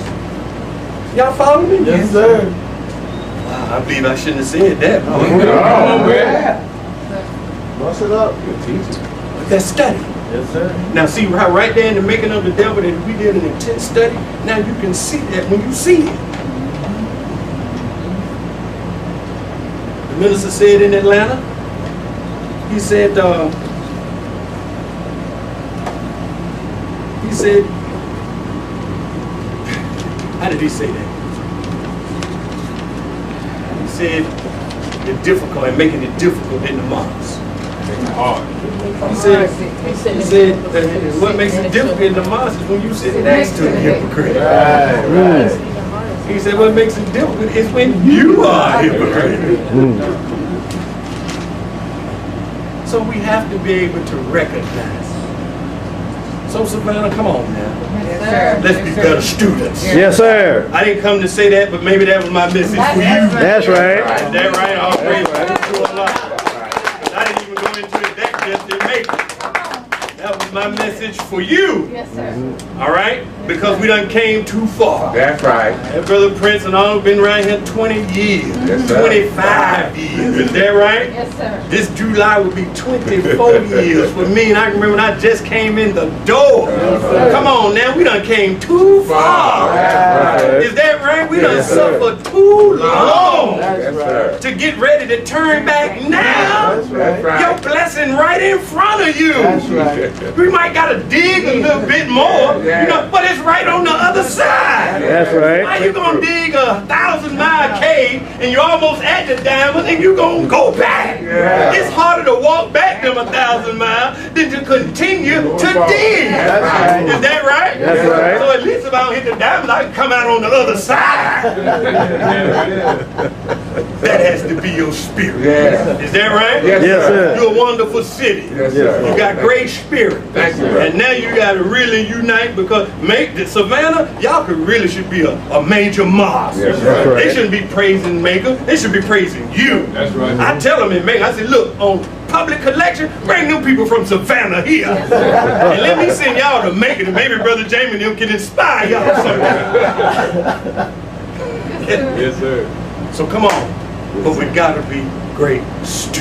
Y'all follow me? Yes, sir. Wow, I believe I shouldn't have said that. Oh, man. Bust it up. Good teaching. But that's study. Yes, sir. Now see how right there in the making of the devil that we did an intense study, now you can see that when you see it. The minister said in Atlanta, he said, how did he say that? He said, the difficult and making it difficult in the mosque. He said, what makes it difficult in the mosque is when you sit next to the hypocrite. Right. He said, what makes it difficult is when you are a hypocrite. So we have to be able to recognize. So Savannah, come on now. Yes, sir. Let's be better students. Yes, sir. I didn't come to say that, but maybe that was my message for you. That's right. Is that right? All praise to Allah. I didn't even go into it that just to make it. That was my message for you. Yes, sir. All right? Because we done came too far. That's right. And Brother Prince and all have been around here 20 years. Yes, sir. 25 years. Is that right? Yes, sir. This July will be 24 years for me, and I can remember when I just came in the door. Come on now, we done came too far. That's right. Is that right? We done Yes, sir. suffered too long Yes, sir. to get ready to turn back now. That's right. Your blessing right in front of you. That's right. we might gotta dig a little bit more, you know, but it's right on the other side. That's right. How you gonna dig a 1,000-mile cave and you're almost at the diamond and you gonna go back? It's harder to walk back them 1,000 miles than to continue to dig. Is that right? That's right. So at least if I don't hit the diamond, I can come out on the other side. That has to be your spirit. Is that right? Yes, sir. You're a wonderful city. Yes, sir. You got great spirit. Thank you, brother. And now you got to really unite because make the Savannah, y'all could really should be a major mosque. Yes, that's right. They shouldn't be praising Maker. They should be praising you. That's right. I tell them in Maker, I said, look, on public collection, bring them people from Savannah here. And let me send y'all to Maker, and maybe Brother Jamie and them can inspire y'all sometime. Yes, sir. So come on. But we gotta be great students.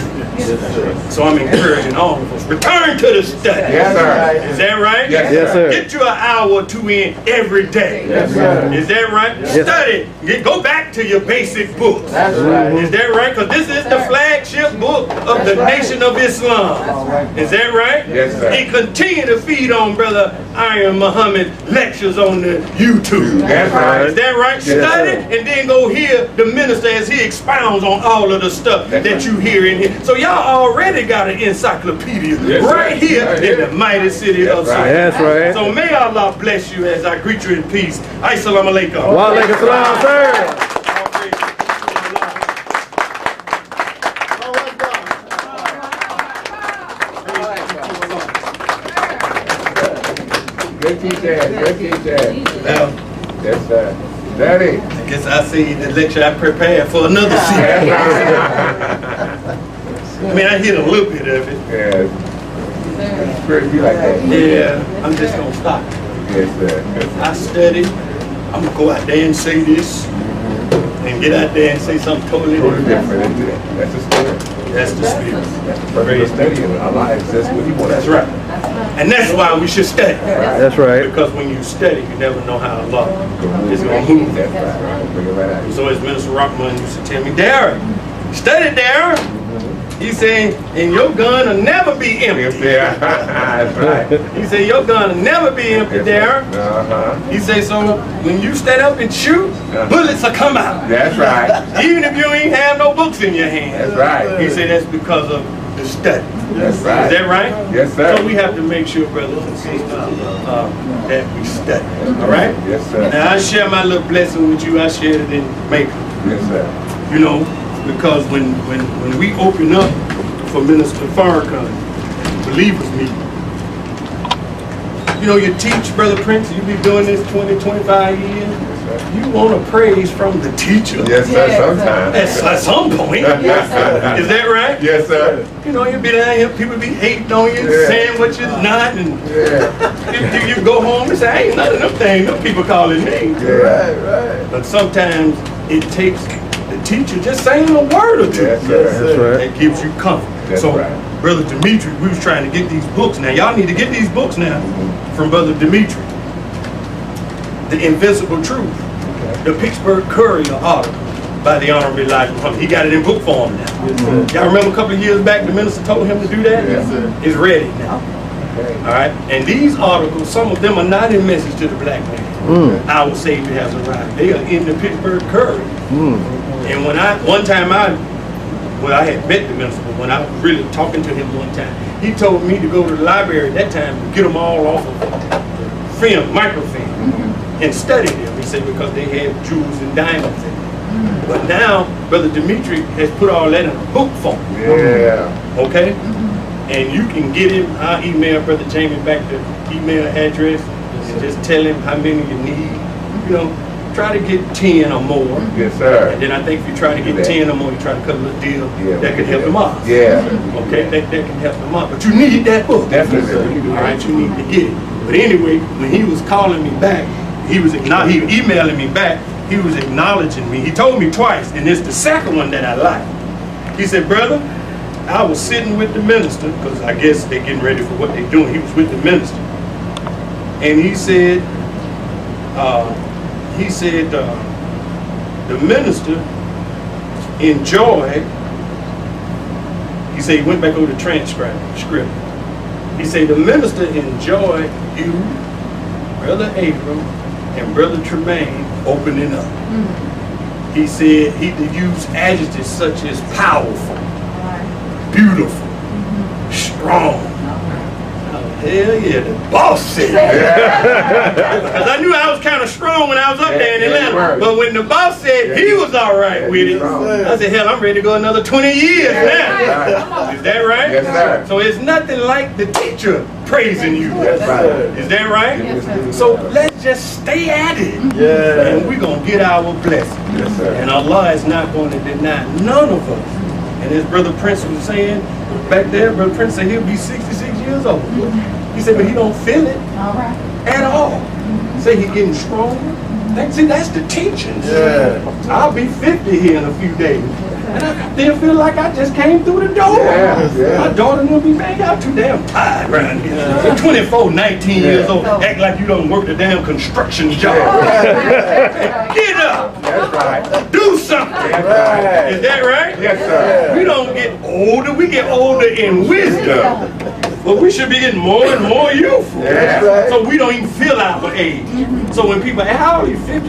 So I'm encouraging all of us, return to the study. Yes, sir. Is that right? Yes, sir. Get you an hour or two in every day. Yes, sir. Is that right? Yes. Study. Go back to your basic books. That's right. Is that right? Because this is the flagship book of the Nation of Islam. Is that right? Yes, sir. And continue to feed on Brother Darryl Muhammad lectures on the YouTube. That's right. Is that right? Yes, Study sir. and then go hear the minister as he expounds on all of the stuff That's that you hear in here. So y'all already got an encyclopedia Yes, right sir. here Right in here. the mighty city of That's right. Savannah. That's right. So may Allah bless you as I greet you in peace. Assalamu alaikum. Wa alaikum salam, sir. Good teacher. Good teacher. Now, Yes, sir. Daddy. I guess I see the lecture I prepared for another That's season. right. I mean, I hit a little bit of it. Yes. Spirit be like that. Yeah, I'm just gonna stop. Yes, sir. I study. I'm gonna go out there and say this, and get out there and say something totally Totally different. different, isn't it? That's the spirit. That's the spirit. That's the purpose of studying. Our lives, that's what he wants. That's right. And that's why we should study. That's right. Because when you study, you never know how Allah is gonna move. That's right. Bring it right out. So as Minister Rockman used to tell me, Darryl, study, Darryl. He said, and your gun will never be empty. Yeah, that's right. He said, your gun will never be empty, Darryl. Uh-huh. He said, so when you stand up and shoot, bullets will come out. That's right. Even if you ain't have no books in your hand. That's right. He said that's because of the study. That's right. Is that right? Yes, sir. So we have to make sure, brothers and sisters, that we study. All right? Yes, sir. Now I share my little blessing with you. I shared it in Macon. Yes, sir. You know, because when we open up for Minister Farrakhan, believers meeting, you know, you teach, Brother Prince, you be doing this 20, 25 years. You want to praise from the teacher. Yes, sir. Sometimes. At some point. Is that right? Yes, sir. You know, you be down here, people be hating on you, Yeah. saying what you're not, and Yeah. you go home and say, I ain't none of them things, them people calling me. Yeah. But sometimes it takes the teacher just saying a word or two. Yes, sir. That's right. That gives you comfort. That's So, right. Brother Dimitri, we was trying to get these books. Now, y'all need to get these books now from Brother Dimitri. The Invincible Truth. The Pittsburgh Courier article by the Honorable Elijah Muhammad. He got it in book form now. Y'all remember a couple of years back the minister told him to do that? Yes, sir. It's ready now. Okay. All right? And these articles, some of them are not in Message to the Black Man. Our Savior has arrived. They are in the Pittsburgh Courier. And when one time I had met the minister, but when I was really talking to him one time, he told me to go to the library at that time and get them all off of film, microfilm, and study them. He said because they had jewels and diamonds in them. But now, Brother Dimitri has put all that in a book form. Yeah. Okay? And you can get him, I'll email Brother Jamie back the email address and just tell him how many you need. You know, try to get 10 or more. Yes, sir. And then I think if you try to get 10 or more, you try to cut a little deal Yeah, that can help them out. Yeah. Okay, that can help them out. But you need that book. Definitely. All right, you need to get it. But anyway, when he was calling me back, he was emailing me back, he was acknowledging me. He told me twice, and it's the second one that I like. He said, brother, I was sitting with the minister, because I guess they're getting ready for what they're doing. He was with the minister. And he said, the minister enjoyed, he said he went back over the transcript. He said, the minister enjoyed you, Brother Abram, and Brother Tremaine opening up. He said he did use adjectives such as powerful, beautiful, strong. Hell yeah, the boss said it. Because I knew I was kind of strong when I was up there in Atlanta. But when the boss said he was all right with it, I said, hell, I'm ready to go another 20 years now. Is that right? Yes, sir. So it's nothing like the teacher praising you. That's right. Is that right? Yes, sir. So let's just stay at it. Yeah. And we're going to get our blessing. Yes, sir. And Allah is not going to deny none of us. And as Brother Prince was saying back there, Brother Prince said he'll be 66 years old. He said, but he don't feel it All right. at all. Say he getting stronger. See, that's the teachings. Yeah. I'll be 50 here in a few days. And I still feel like I just came through the door. Yeah. My daughter gonna be, man, y'all too damn tired around here. You're 24, 19 years old, act like you don't work the damn construction job. Get up. That's right. Do something. That's right. Is that right? Yes, sir. We don't get older, we get older in wisdom. But we should be getting more and more youthful. That's right. So we don't even feel our age. So when people, hey, how old are you? 50?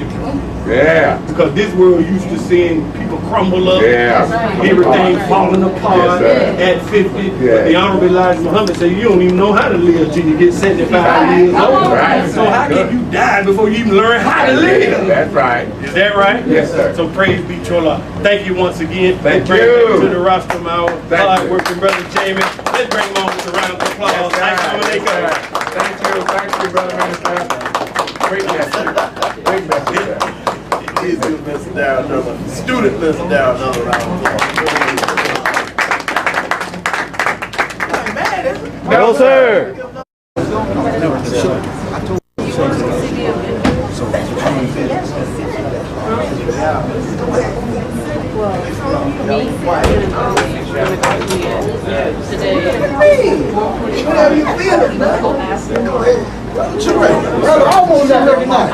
Yeah. Because this world used to seeing people crumble up, Yeah. everything falling apart Yes, at 50. Yeah. But the Honorable Elijah Muhammad said you don't even know how to live till you get 75 years old. Right. So how can you die before you even learn how to live? That's right. Is that right? Yes, sir. So praise be to Allah. Thank you once again. Thank Bring you. back to the rostrum our Thank hard-working brother Jamie. Let's bring him on with a round of applause. Thanks, Thank you, brother minister. Great message. Great message. Please give Mr. Darryl another, student Mr. Darryl another round of applause. No, sir. Brother, I almost got recognized.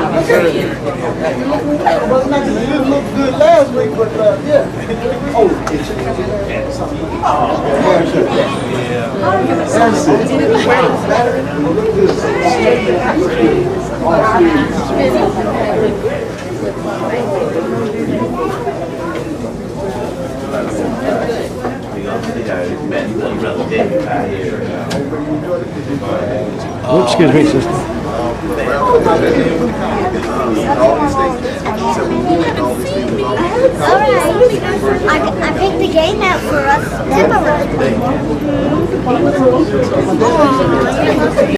Brother, not just you looked good last week, but yeah. Oh, Oops, excuse me, sister. Alright, I picked the game out for us.